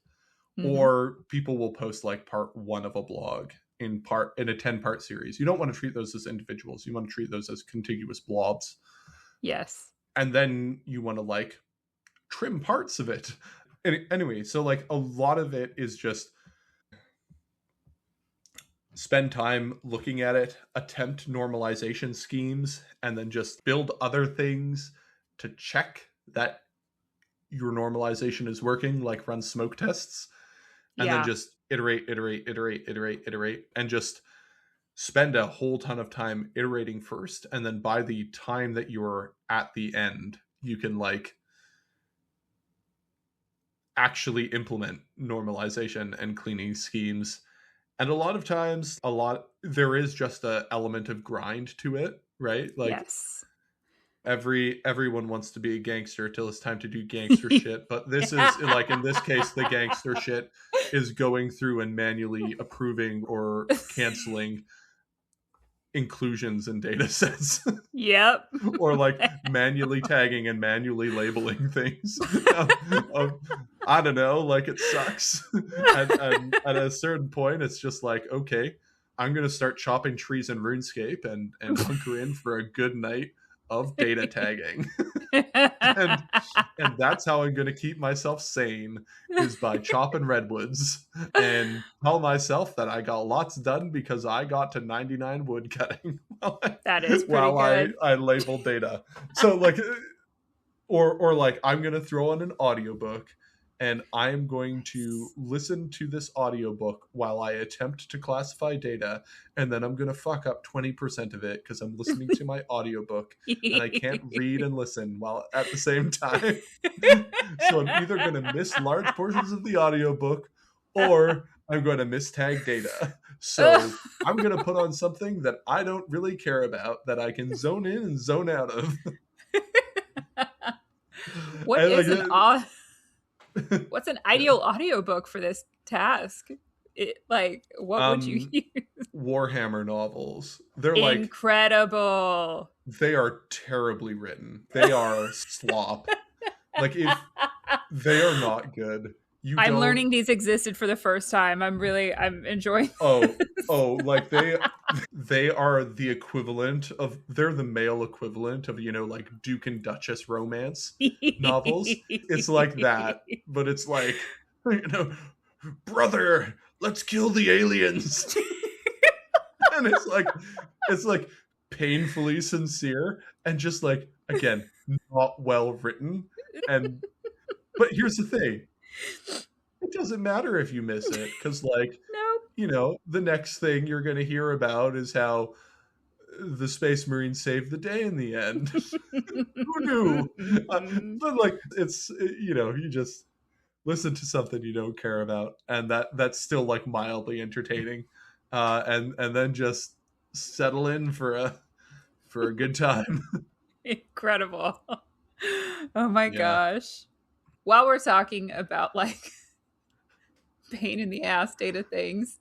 Hmm. Or people will post like part one of a blog in a 10-part series. You don't want to treat those as individuals. You want to treat those as contiguous blobs. Yes. And then you want to like trim parts of it. Anyway, so like a lot of it is just spend time looking at it, attempt normalization schemes, and then just build other things to check that your normalization is working, like run smoke tests, and then Yeah. just iterate, and just spend a whole ton of time iterating first. And then by the time that you're at the end, you can like actually implement normalization and cleaning schemes. And a lot of times there is just a element of grind to it, right? Like Yes. everyone wants to be a gangster till it's time to do gangster shit, but this is like in this case the gangster shit is going through and manually approving or canceling inclusions in data sets. Yep. Or like manually tagging and manually labeling things. I don't know, like it sucks. And at a certain point, it's just like, okay, I'm gonna start chopping trees in RuneScape and hunker in for a good night of data tagging. and and that's how I'm gonna keep myself sane is by chopping redwoods and tell myself that I got lots done because I got to 99 wood cutting That is pretty while I good. I label data. So like or like I'm going to throw on an audiobook and I'm going to listen to this audiobook while I attempt to classify data, and then I'm going to fuck up 20% of it cuz I'm listening to my audiobook and I can't read and listen while at the same time. So I'm either going to miss large portions of the audiobook or I'm going to mistag data. So I'm going to put on something that I don't really care about that I can zone in and zone out of. What And is an like what's an ideal audiobook for this task? Like, what would you um use? Warhammer novels. They're like Incredible. they are terribly written. They are slop. Like if they are not good, you I'm don't learning these existed for the first time. I'm enjoying oh this. like they are the equivalent of they're the male equivalent of like Duke and Duchess romance novels. It's like that, but it's like brother, let's kill the aliens. And it's like painfully sincere and just like, again, not well written. But here's the thing, it doesn't matter if you miss it, because like, Nope. you know, the next thing you're going to hear about is how the Space Marines saved the day in the end. Who knew? But like, it's, you know, you just listen to something you don't care about, and that's still like mildly entertaining, and then just settle in for a good time. Incredible. Oh my Yeah. gosh. While we're talking about like pain in the ass data things,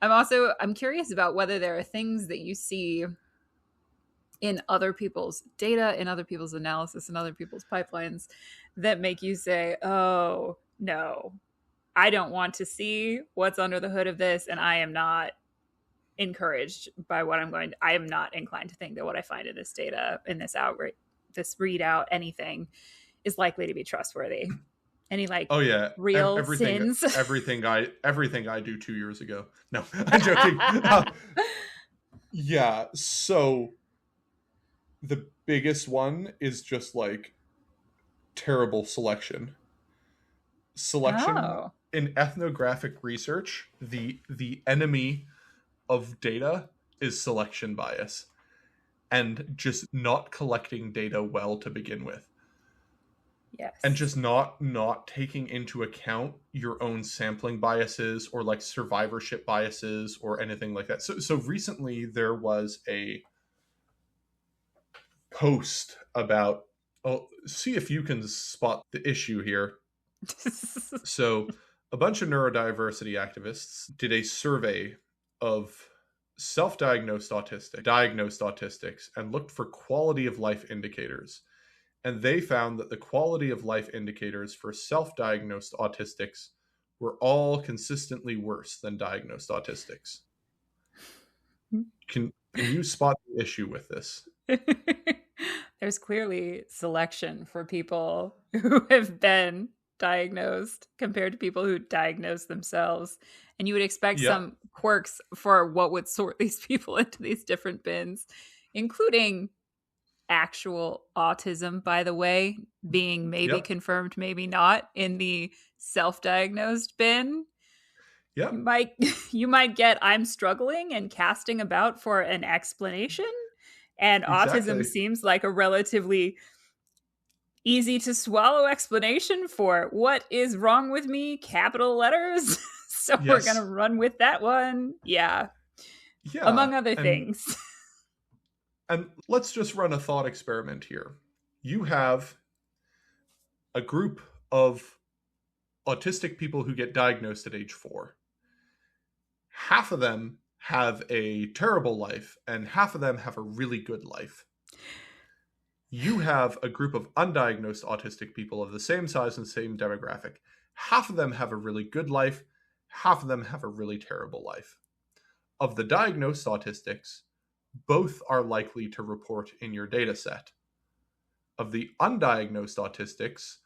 I'm curious about whether there are things that you see in other people's data, in other people's analysis, in other people's pipelines that make you say, "Oh, no. I don't want to see what's under the hood of this, and I am not encouraged by what I am not inclined to think that what I find in this data, in this readout, anything is likely to be trustworthy." Any like Oh yeah. real Everything sins? everything I do 2 years ago. No, I'm joking. Yeah. So the biggest one is just like terrible selection. Selection Oh. in ethnographic research, the enemy of data is selection bias and just not collecting data well to begin with, Yes. and just not taking into account your own sampling biases or like survivorship biases or anything like that. So recently there was a post about, oh, see if you can spot the issue here. So a bunch of neurodiversity activists did a survey of self-diagnosed diagnosed autistics, and looked for quality of life indicators. And they found that the quality of life indicators for self-diagnosed autistics were all consistently worse than diagnosed autistics. Can you spot the issue with this? There's clearly selection for people who have been diagnosed compared to people who diagnose themselves. And you would expect Yep. some quirks for what would sort these people into these different bins, including actual autism, by the way, being maybe Yep. confirmed, maybe not in the self-diagnosed bin. You Yep. might you might get I'm struggling and casting about for an explanation, and autism Exactly. seems like a relatively easy to swallow explanation for what is wrong with me, capital letters. So we're going to Yes. run with that one. Yeah. Yeah. Among other things. And let's just run a thought experiment here. You have a group of autistic people who get diagnosed at age 4. Half of them have a terrible life, and half of them have a really good life. You have a group of undiagnosed autistic people of the same size and same demographic. Half of them have a really good life, half of them have a really terrible life. Of the diagnosed autistics, both are likely to report in your data set. Of the undiagnosed autistics,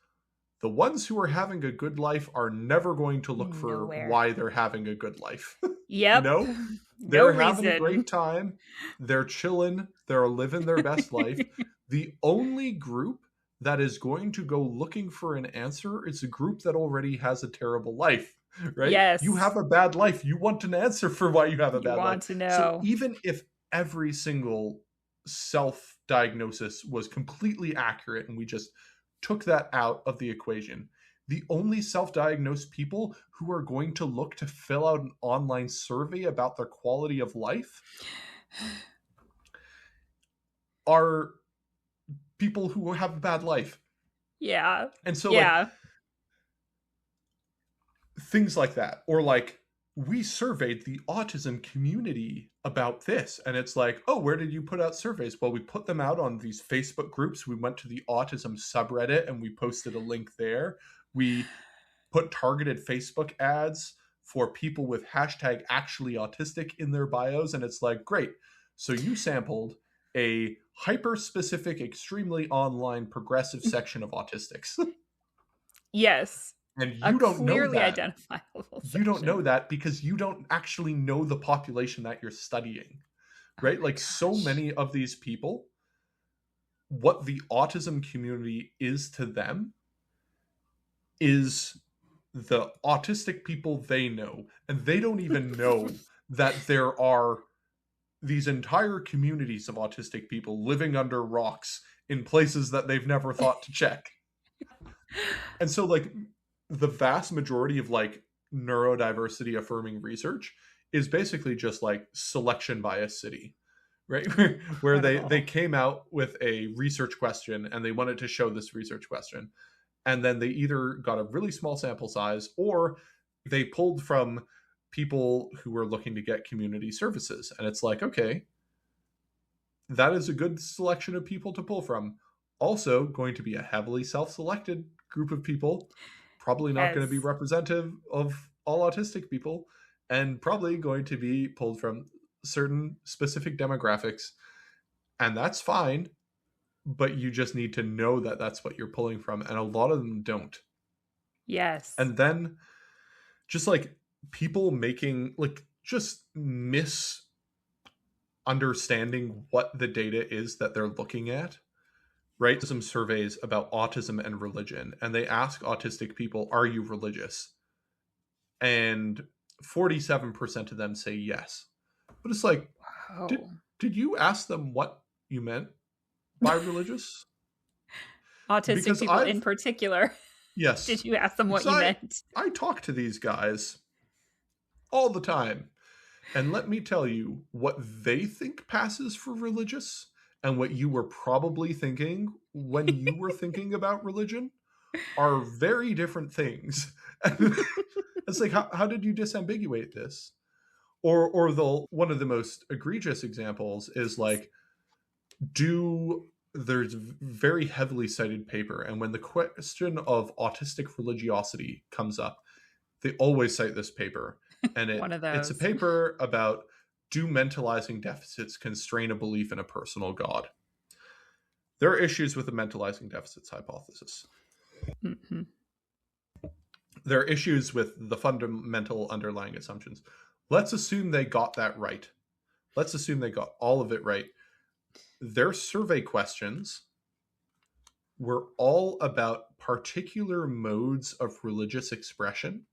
the ones who are having a good life are never going to look for Nowhere. why they're having a good life. Yep. No, they're having a great time. They're chilling. They're living their best life. The only group that is going to go looking for an answer is a group that already has a terrible life, right? Yes. You have a bad life. You want an answer for why you have a bad life. You want to know. So even if every single self-diagnosis was completely accurate and we just took that out of the equation, the only self-diagnosed people who are going to look to fill out an online survey about their quality of life are people who have a bad life. Yeah. And so yeah. like things like that, or like we surveyed the autism community about this, and it's like, oh, where did you put out surveys? Well, we put them out on these Facebook groups. We went to the autism subreddit and we posted a link there. We put targeted Facebook ads for people with hashtag actually autistic in their bios, and it's like, great, so you sampled a hyper-specific, extremely online progressive section of autistics. Yes. And A you don't know clearly that. identifiable You don't know section. that because you don't actually know the population that you're studying, Oh right? my Like so gosh. many of these people, what the autism community is to them is the autistic people they know. And they don't even know that there are these entire communities of autistic people living under rocks in places that they've never thought to check. And so, like, the vast majority of like neurodiversity affirming research is basically just like selection by a city, right? Where they Incredible. came out with a research question and they wanted to show this research question, and then they either got a really small sample size or they pulled from people who were looking to get community services. And it's like, okay, that is a good selection of people to pull from. Also, going to be a heavily self selected group of people, probably not going to be Yes. representative of all autistic people, and probably going to be pulled from certain specific demographics. And that's fine, but you just need to know that that's what you're pulling from. And a lot of them don't. Yes. And then just like people making like just misunderstanding what the data is that they're looking at, right? Some surveys about autism and religion, and they ask autistic people, "Are you religious?" And 47% of them say yes. But it's like, did Wow. did you ask them what you meant by religious? Autistic Because people in I've particular. yes, Did you ask them because what you meant? I talk to these guys all the time. And let me tell you, what they think passes for religious and what you were probably thinking when you were thinking about religion are very different things. It's like, how did you disambiguate this? Or the one of the most egregious examples is like, do there's very heavily cited paper, and when the question of autistic religiosity comes up, they always cite this paper, and One of it's a those. paper about, do mentalizing deficits constrain a belief in a personal god? There are issues with the mentalizing deficits hypothesis. Mhm. There are issues with the fundamental underlying assumptions. Let's assume they got that right. Let's assume they got all of it right. Their survey questions were all about particular modes of religious expression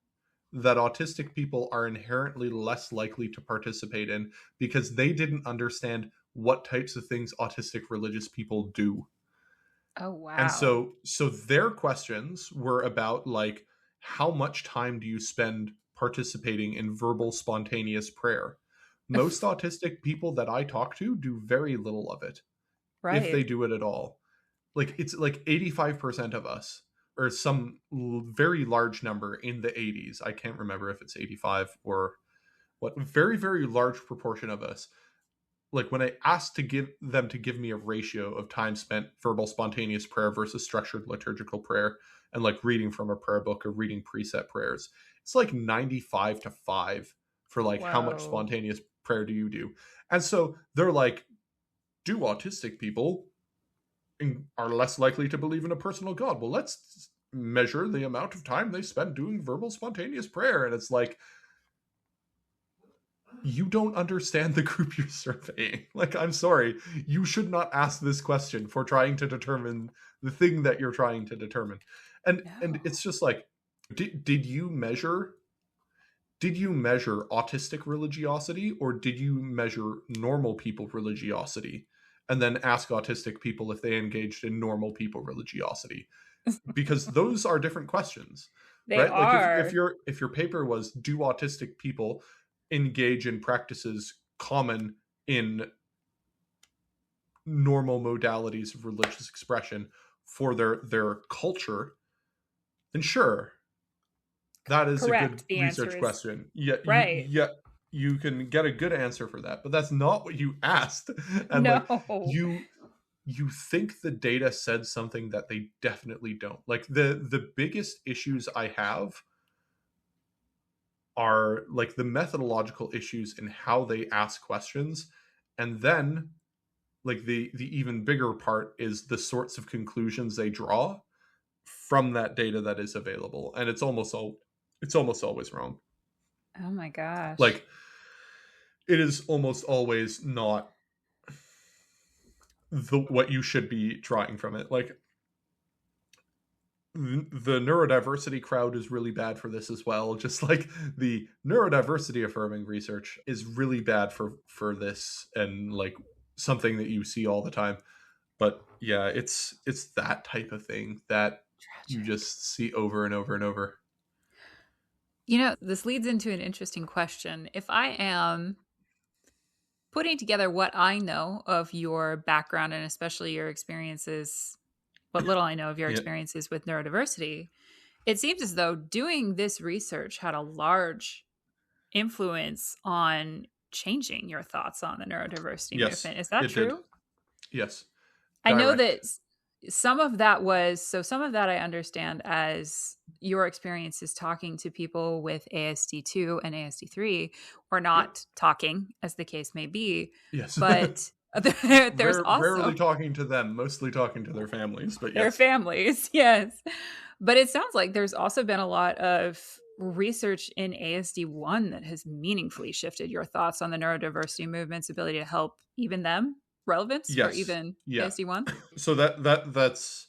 that autistic people are inherently less likely to participate in because they didn't understand what types of things autistic religious people do. Oh, And wow. so their questions were about like, how much time do you spend participating in verbal spontaneous prayer? Most autistic people that I talk to do very little of it, if they Right. do it at all. Like it's like 85% of us, or some very large number in the 80s. I can't remember if it's 85 or what. Very, very large proportion of us, like when I asked to give them to give me a ratio of time spent verbal spontaneous prayer versus structured liturgical prayer and like reading from a prayer book or reading preset prayers, it's like 95 to 5 for like how much Whoa. spontaneous prayer do you do. And so they're like, do autistic people are less likely to believe in a personal god? Well, let's measure the amount of time they spend doing verbal spontaneous prayer. And it's like, you don't understand the group you're surveying. Like, I'm sorry, you should not ask this question for trying to determine the thing that you're trying to determine. And No. it's just like, did you measure, did you measure autistic religiosity, or did you measure normal people religiosity and then ask autistic people if they engaged in normal people religiosity? Because those are different questions, They right? Like are. if your paper was, do autistic people engage in practices common in normal modalities of religious expression for their culture, then sure, that is a good Correct. The answer research is question. Yet right. you can get a good answer for that, but that's not what you asked. And like, No. you think the data said something that they definitely don't. Like the biggest issues I have are like the methodological issues in how they ask questions, and then like the even bigger part is the sorts of conclusions they draw. from that data that is available, and it's almost always wrong. Oh my gosh. Like, it is almost always not the what you should be drawing from it. Like, the neurodiversity crowd is really bad for this as well. Just like the neurodiversity affirming research is really bad for this, and like something that you see all the time. But yeah, it's that type of thing that you Tragic. just see over and over and over. You know, this leads into an interesting question. If I am putting together what I know of your background and especially your experiences, what little I know of your Yeah. experiences with neurodiversity, it seems as though doing this research had a large influence on changing your thoughts on the neurodiversity Yes, movement. Is that it did. true? Yes. I know that Direct. some of that was so some of that I understand as your experiences talking to people with ASD2 and ASD3, or Yep. not talking, as the case may be. Yes. But there's Rarely also talking to them, mostly talking to their families, but their yes. families. Yes. But it sounds like there's also been a lot of research in ASD1 that has meaningfully shifted your thoughts on the neurodiversity movement's ability to help even them relevance for Yes. even Yeah. ASD1. So that's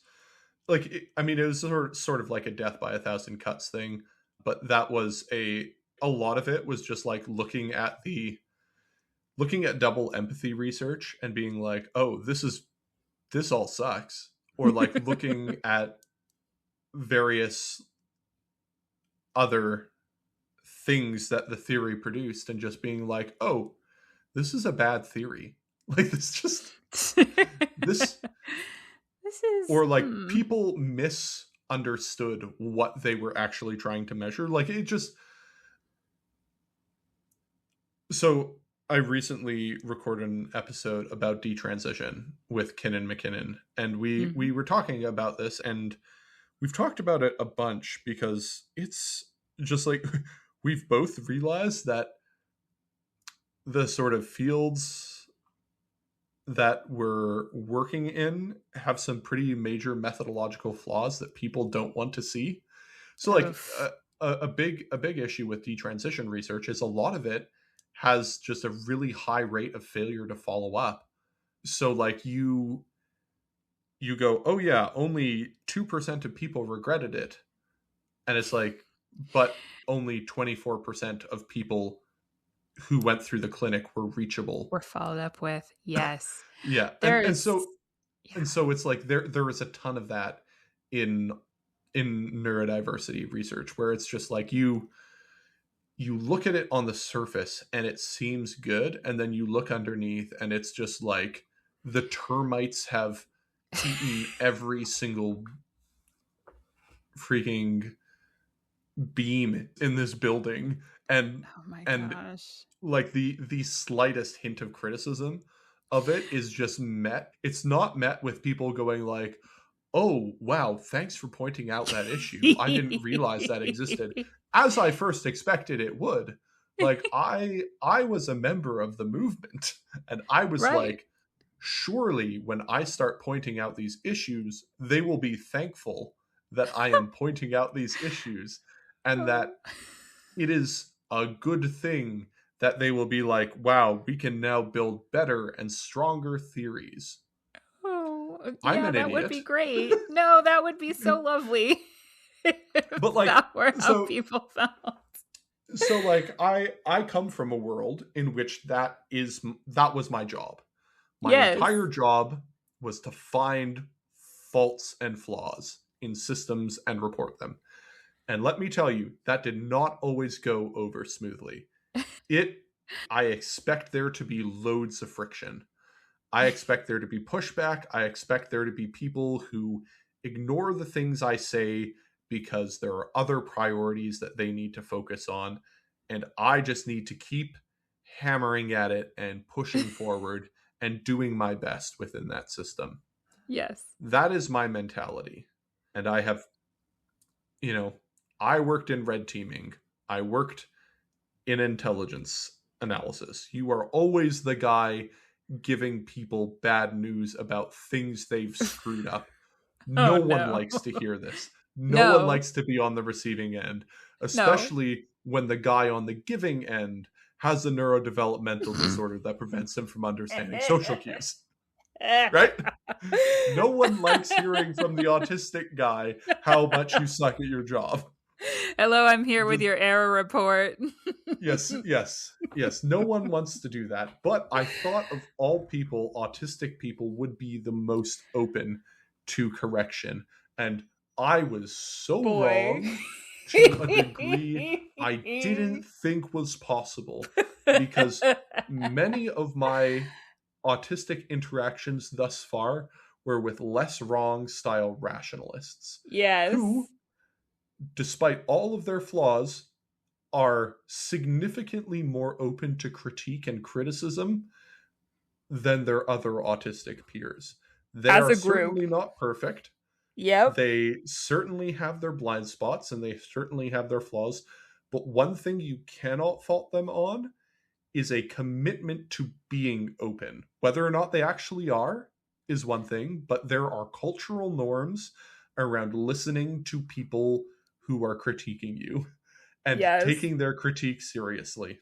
like I mean, it was sort of like a death by a thousand cuts thing, but that was a lot of it was just like looking at double empathy research and being like, "Oh, this all sucks." Or like looking at various other things that the theory produced and just being like, "Oh, this is a bad theory." Like, this This is or like people misunderstood what they were actually trying to measure. Like, it just so I recently recorded an episode about detransition with Kinnan McKinnon, and we Mhm. were talking about this, and we've talked about it a bunch because it's just like we've both realized that the sort of fields that we're working in have some pretty major methodological flaws that people don't want to see. So like Oof. a big issue with detransition research is a lot of it has just a really high rate of failure to follow up. So like you go, "Oh yeah, only 2% of people regretted it." And it's like, but only 24% of people who went through the clinic were reachable. We're followed up with yes. Yeah. There's yeah. And so it's like there is a ton of that in neurodiversity research where it's just like you look at it on the surface and it seems good, and then you look underneath and it's just like the termites have eaten every single freaking beam in this building, Oh my and gosh. like the slightest hint of criticism of it is just met it's not met with people going like, "Oh wow, thanks for pointing out that issue, I didn't realize that existed, as I first expected it would." Like, I was a member of the movement and I was Right. like, surely when I start pointing out these issues, they will be thankful that I am pointing out these issues, and Oh. that it is a good thing that they will be like, wow, we can now build better and stronger theories. Oh, I'm yeah, an that would be idiot. great. No, that would be so lovely But if like, that were how so people felt. like I come from a world in which that was my job. My Yes. entire job was to find faults and flaws in systems and report them. And let me tell you, that did not always go over smoothly. It I expect there to be loads of friction. I expect there to be pushback. I expect there to be people who ignore the things I say because there are other priorities that they need to focus on. And I just need to keep hammering at it and pushing forward and doing my best within that system. Yes. That is my mentality. And I have, you know, I worked in red teaming, I worked in intelligence analysis. You are always the guy giving people bad news about things they've screwed up No Oh one no. likes to hear this. No one No. likes to be on the receiving end, No. especially when the guy on the giving end has a neurodevelopmental disorder that prevents him from understanding social cues, right? No one likes hearing from the autistic guy how much you suck at your job. Hello, I'm here with Just, your error report. yes, yes, yes. No one wants to do that. But I thought of all people, autistic people would be the most open to correction. And I was so Boy. wrong to a degree I didn't think was possible because many of my autistic interactions thus far were with less wrong style rationalists Yes. who, despite all of their flaws, are significantly more open to critique and criticism than their other autistic peers. They As are a group. certainly not perfect. Yep. They certainly have their blind spots and they certainly have their flaws. But one thing you cannot fault them on is a commitment to being open. Whether or not they actually are is one thing, but there are cultural norms around listening to people who are critiquing you and Yes. taking their critique seriously.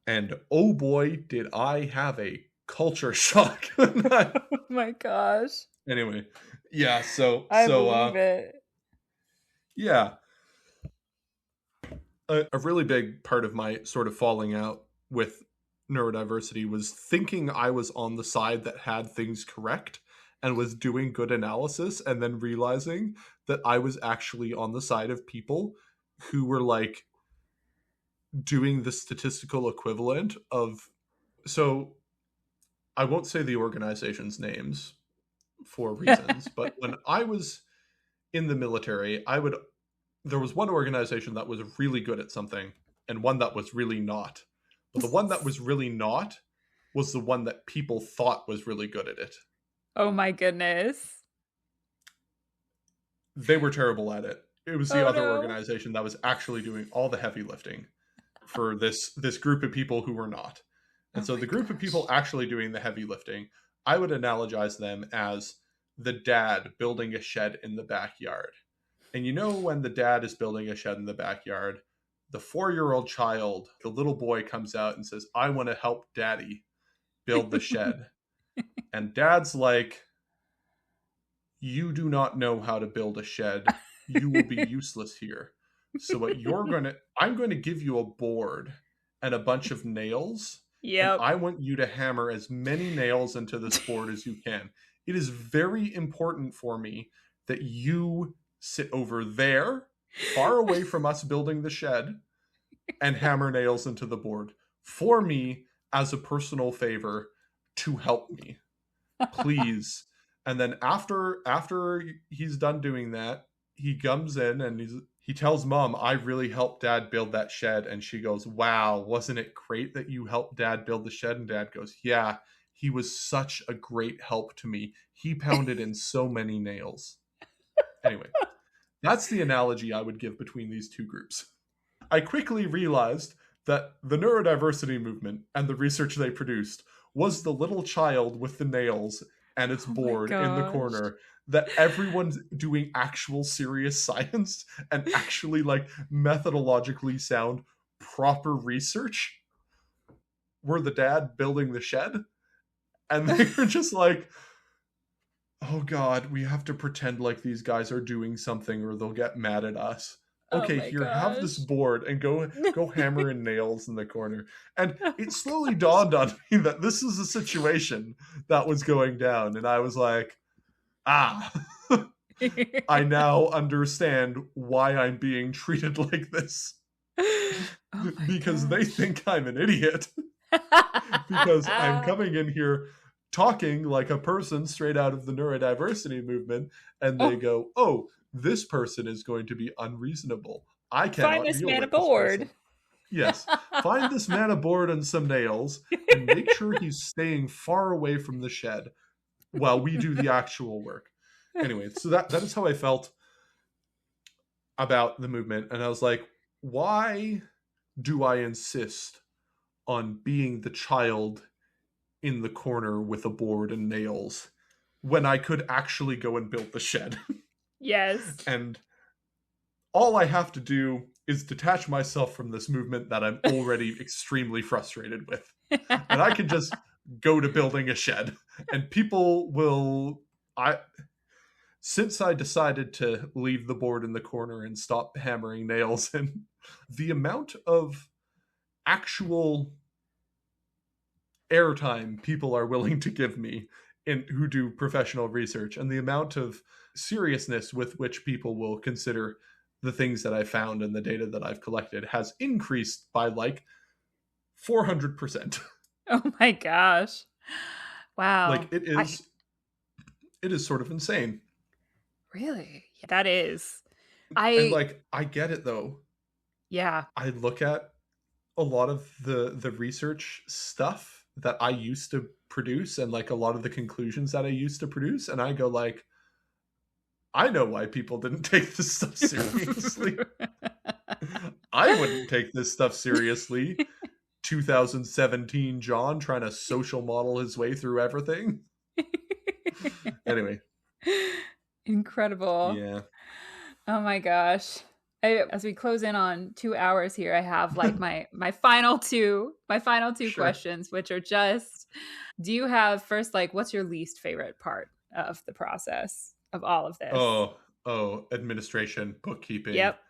And oh boy, did I have a culture shock. Oh my gosh. Anyway, yeah, so I so believe it. yeah, a really big part of my sort of falling out with neurodiversity was thinking I was on the side that had things correct and was doing good analysis, and then realizing that I was actually on the side of people who were like doing the statistical equivalent of. So I won't say the organization's names for reasons, but when I was in the military, there was one organization that was really good at something and one that was really not. But the one that was really not was the one that people thought was really good at it. Oh my goodness. They were terrible at it. It was the Oh other no. organization that was actually doing all the heavy lifting for this group of people who were not. And Oh so my the group of gosh. people actually doing the heavy lifting, I would analogize them as the dad building a shed in the backyard. And you know, when the dad is building a shed in the backyard, the 4-year-old child, the little boy, comes out and says, I want to help daddy build the shed. And dad's like, you do not know how to build a shed. You will be useless here. So I'm going to give you a board and a bunch of nails, and Yep. I want you to hammer as many nails into this board as you can. It is very important for me that you sit over there, far away from us building the shed, and hammer nails into the board for me as a personal favor to help me. Please. And then after he's done doing that, he comes in and he tells mom, I really helped dad build that shed. And she goes, wow, wasn't it great that you helped dad build the shed? And dad goes, yeah, he was such a great help to me. He pounded in so many nails. Anyway, that's the analogy I would give between these two groups. I quickly realized that the neurodiversity movement and the research they produced was the little child with the nails and its Oh my board in the gosh. corner, that everyone's doing actual serious science and actually like methodologically sound proper research were the dad building the shed. And they were just like, oh god, we have to pretend like these guys are doing something or they'll get mad at us. Oh Okay, my here, have this gosh. board and go hammer in nails in the corner. And it slowly dawned on me that this is a situation that was going down, and I was like, ah, I now understand why I'm being treated like this. Oh my Because they gosh. think I'm an idiot. Because I'm coming in here talking like a person straight out of the neurodiversity movement, and they Oh, go, oh, this person is going to be unreasonable. I find cannot this deal man with this person. aboard. Yes, find this man a board and some nails, and make sure he's staying far away from the shed while we do the actual work. Anyway, so that is how I felt about the movement. And I was like, why do I insist on being the child in the corner with a board and nails when I could actually go and build the shed. Yes. And all I have to do is detach myself from this movement that I'm already extremely frustrated with. And I can just go to building a shed. And people will... Since I decided to leave the board in the corner and stop hammering nails in, the amount of actual airtime people are willing to give me who do professional research, and the amount of seriousness with which people will consider the things that I found and the data that I've collected has increased by like 400%. Oh my gosh. Wow. Like it is sort of insane. Really? Yeah, that is. And I like I get it though. yeah. I look at a lot of the research stuff that I used to produce and like a lot of the conclusions that I used to produce, and I go like, I know why people didn't take this stuff seriously. I wouldn't take this stuff seriously. 2017 John trying to social model his way through everything. Anyway. Incredible. Yeah. Oh my gosh. As we close in on 2 hours here, I have like my final two Sure. questions, which are just, do you have first, like, what's your least favorite part of the process of all of this? Administration, bookkeeping, Yep.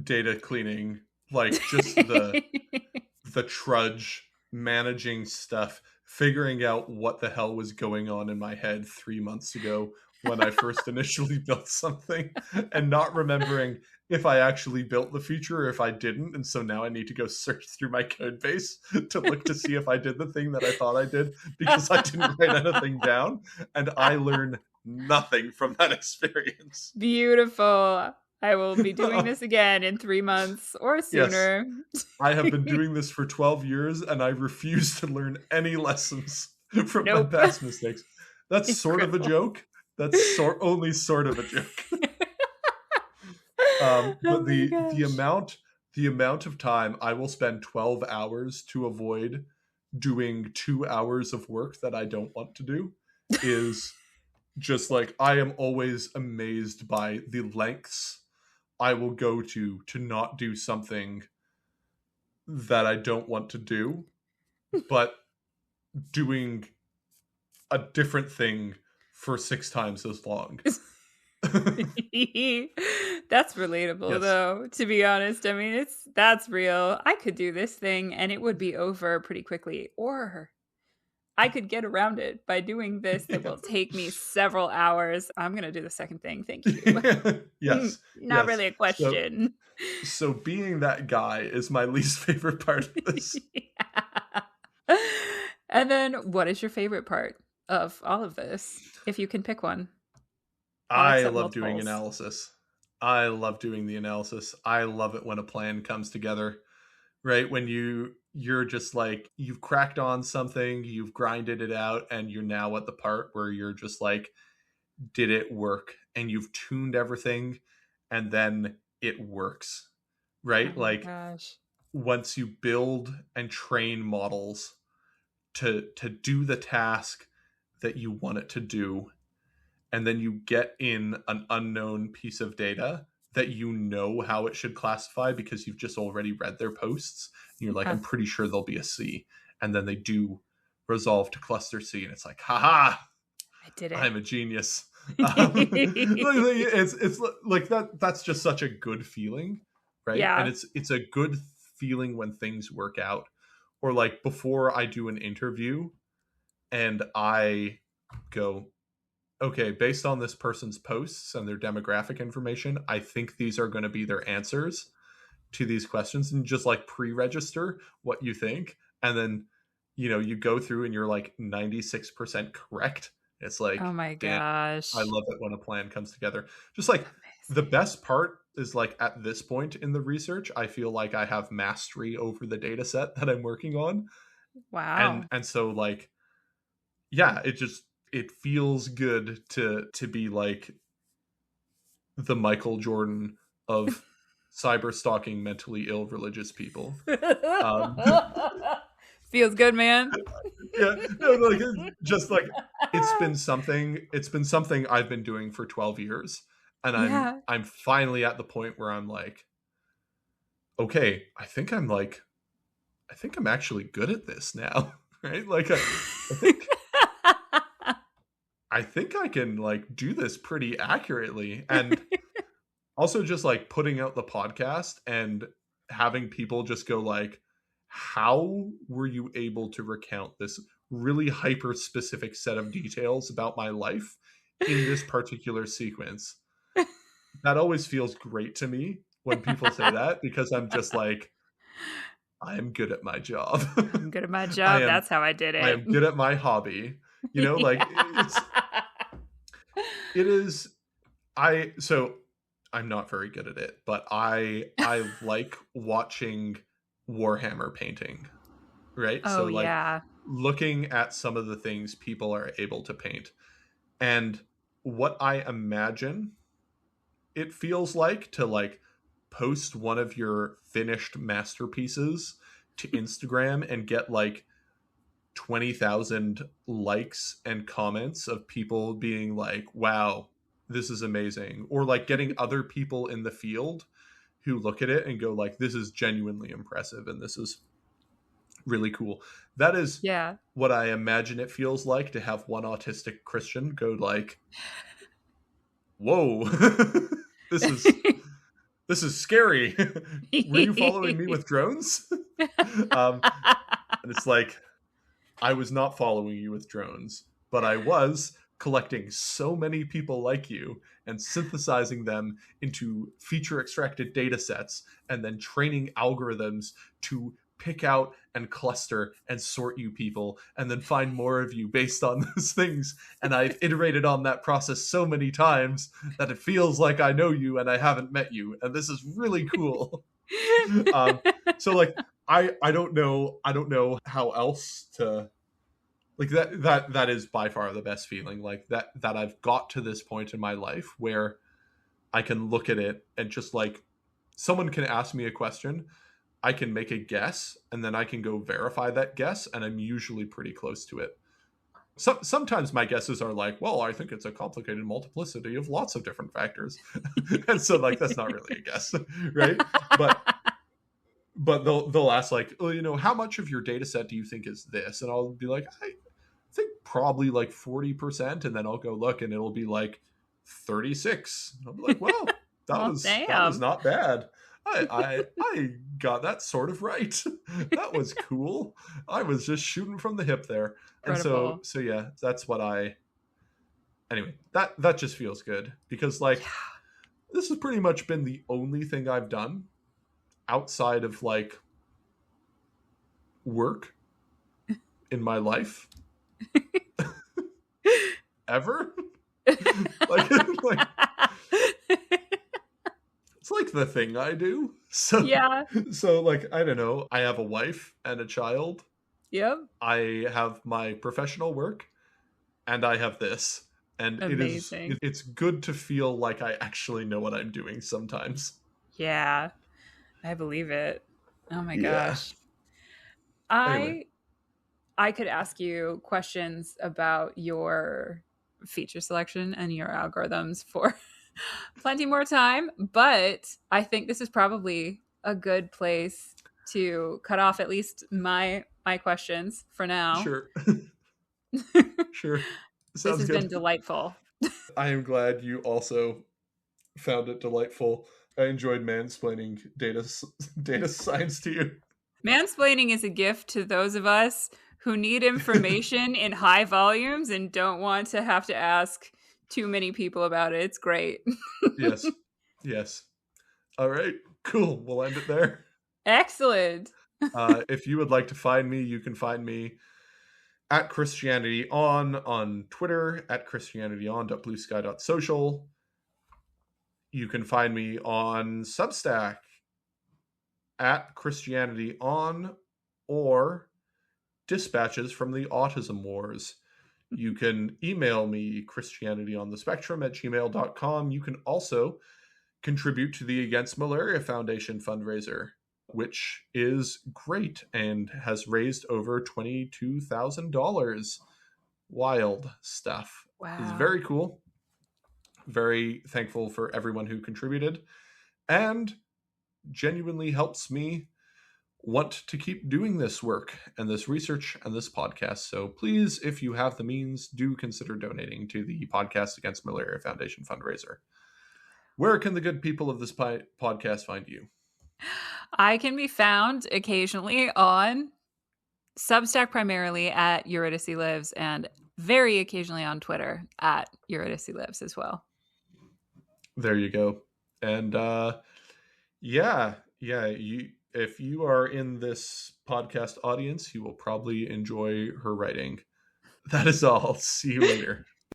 data cleaning, like just the trudge, managing stuff, figuring out what the hell was going on in my head 3 months ago when I first initially built something, and not remembering if I actually built the feature or if I didn't. And so now I need to go search through my code base to look to see if I did the thing that I thought I did, because I didn't write anything down. And I learned nothing from that experience. Beautiful. I will be doing this again in 3 months or sooner. Yes. I have been doing this for 12 years and I refuse to learn any lessons from my past mistakes. That's sort of a joke. That's only sort of a joke. But the amount of time I will spend 12 hours to avoid doing 2 hours of work that I don't want to do is just like, I am always amazed by the lengths I will go to not do something that I don't want to do, but doing a different thing for 6 times as long. That's relatable, though, to be honest. I mean, that's real. I could do this thing and it would be over pretty quickly, or I could get around it by doing this that will take me several hours. I'm going to do the second thing. Thank you. Yes. Not really a question. So being that guy is my least favorite part of this. Yeah. And then what is your favorite part of all of this, if you can pick one? I love doing analysis. I love doing the analysis. I love it when a plan comes together, right? When you're just like, you've cracked on something, you've grinded it out, and you're now at the part where you're just like, did it work? And you've tuned everything, and then it works, right? Oh like, gosh. Once you build and train models to do the task that you want it to do, and then you get in an unknown piece of data that you know how it should classify because you've just already read their posts, and you're like, I'm pretty sure there'll be a C, and then they do resolve to cluster C, and it's like, haha, I did it. I'm a genius. It's like that's just such a good feeling, right? Yeah. And it's a good feeling when things work out. Or like before I do an interview and I go, okay, based on this person's posts and their demographic information, I think these are going to be their answers to these questions, and just like pre-register what you think. And then, you go through and you're like 96% correct. It's like, oh my gosh, I love it when a plan comes together. Just like amazing. The best part is like at this point in the research, I feel like I have mastery over the data set that I'm working on. Wow. And so like, yeah, it feels good to be like the Michael Jordan of cyber stalking mentally ill religious people. Feels good, man. Yeah, no, like just like it's been something I've been doing for 12 years, and Yeah. I'm finally at the point where I'm like, okay, I think I'm actually good at this now, right? Like I think I think I can like do this pretty accurately, and also just like putting out the podcast and having people just go like, how were you able to recount this really hyper specific set of details about my life in this particular sequence? That always feels great to me when people say that, because I'm just like, I am good at my job. I'm good at my i job. am That's how I did I it. am good at my hobby. Like Yeah. it is. So I'm not very good at it, but I like watching Warhammer painting, right? Oh So like yeah. looking at some of the things people are able to paint, and what I imagine it feels like to like post one of your finished masterpieces to Instagram and get like 20,000 likes and comments of people being like, wow, this is amazing. Or like getting other people in the field who look at it and go like, this is genuinely impressive and this is really cool. That is Yeah. what I imagine it feels like to have one autistic Christian go like, whoa, this is this is scary. Were you following me with drones? um, and it's like, I was not following you with drones, but I was collecting so many people like you and synthesizing them into feature extracted data sets and then training algorithms to pick out and cluster and sort you people and then find more of you based on those things. And I've iterated on that process so many times that it feels like I know you and I haven't met you. And this is really cool. So like, I don't know how else to like that is by far the best feeling, like that I've got to this point in my life where I can look at it and just like, someone can ask me a question, I can make a guess and then I can go verify that guess, and I'm usually pretty close to it. Sometimes my guesses are like, well, I think it's a complicated multiplicity of lots of different factors. And so like that's not really a guess, right? But they'll ask like, oh, how much of your data set do you think is this? And I'll be like, I think probably like 40%. And then I'll go look and it'll be like 36. And I'll be like, well, Well, that was damn. not bad. I got that sort of right. That was cool. I was just shooting from the hip there. And so Incredible. yeah, that's what anyway, that just feels good, because like Yeah. this has pretty much been the only thing I've done outside of like work in my life ever. like, like it's like the thing I do. Yeah. So like, I don't know, I have a wife and a child, Yep. I have my professional work, and I have this, and Amazing. it's good to feel like I actually know what I'm doing sometimes. Yeah. I believe it. Oh my Yeah. gosh. Anyway, I could ask you questions about your feature selection and your algorithms for plenty more time, but I think this is probably a good place to cut off at least my questions for now. sure. Sure. This Sounds has been good. delightful. I am glad you also found it delightful. I enjoyed mansplaining data science to you. Mansplaining is a gift to those of us who need information in high volumes and don't want to have to ask too many people about it. It's great. Yes. Yes. All right. Cool. We'll end it there. Excellent. If you would like to find me, you can find me at Christianity on Twitter, at christianityon.bluesky.social. You can find me on Substack at Christianity On, or Dispatches from the Autism Wars. You can email me, christianityonthespectrum@gmail.com. You can also contribute to the Against Malaria Foundation fundraiser which is great and has raised over $22,000. Wild stuff. It's Wow. very cool. Very thankful for everyone who contributed, and genuinely helps me want to keep doing this work and this research and this podcast. So please, if you have the means, do consider donating to the Podcast Against Malaria Foundation fundraiser. Where can the good people of this podcast find you? I can be found occasionally on Substack, primarily at Eurydice Lives, and very occasionally on Twitter at Eurydice Lives as well. There you go. And if you are in this podcast audience, you will probably enjoy her writing. That is all. See you later.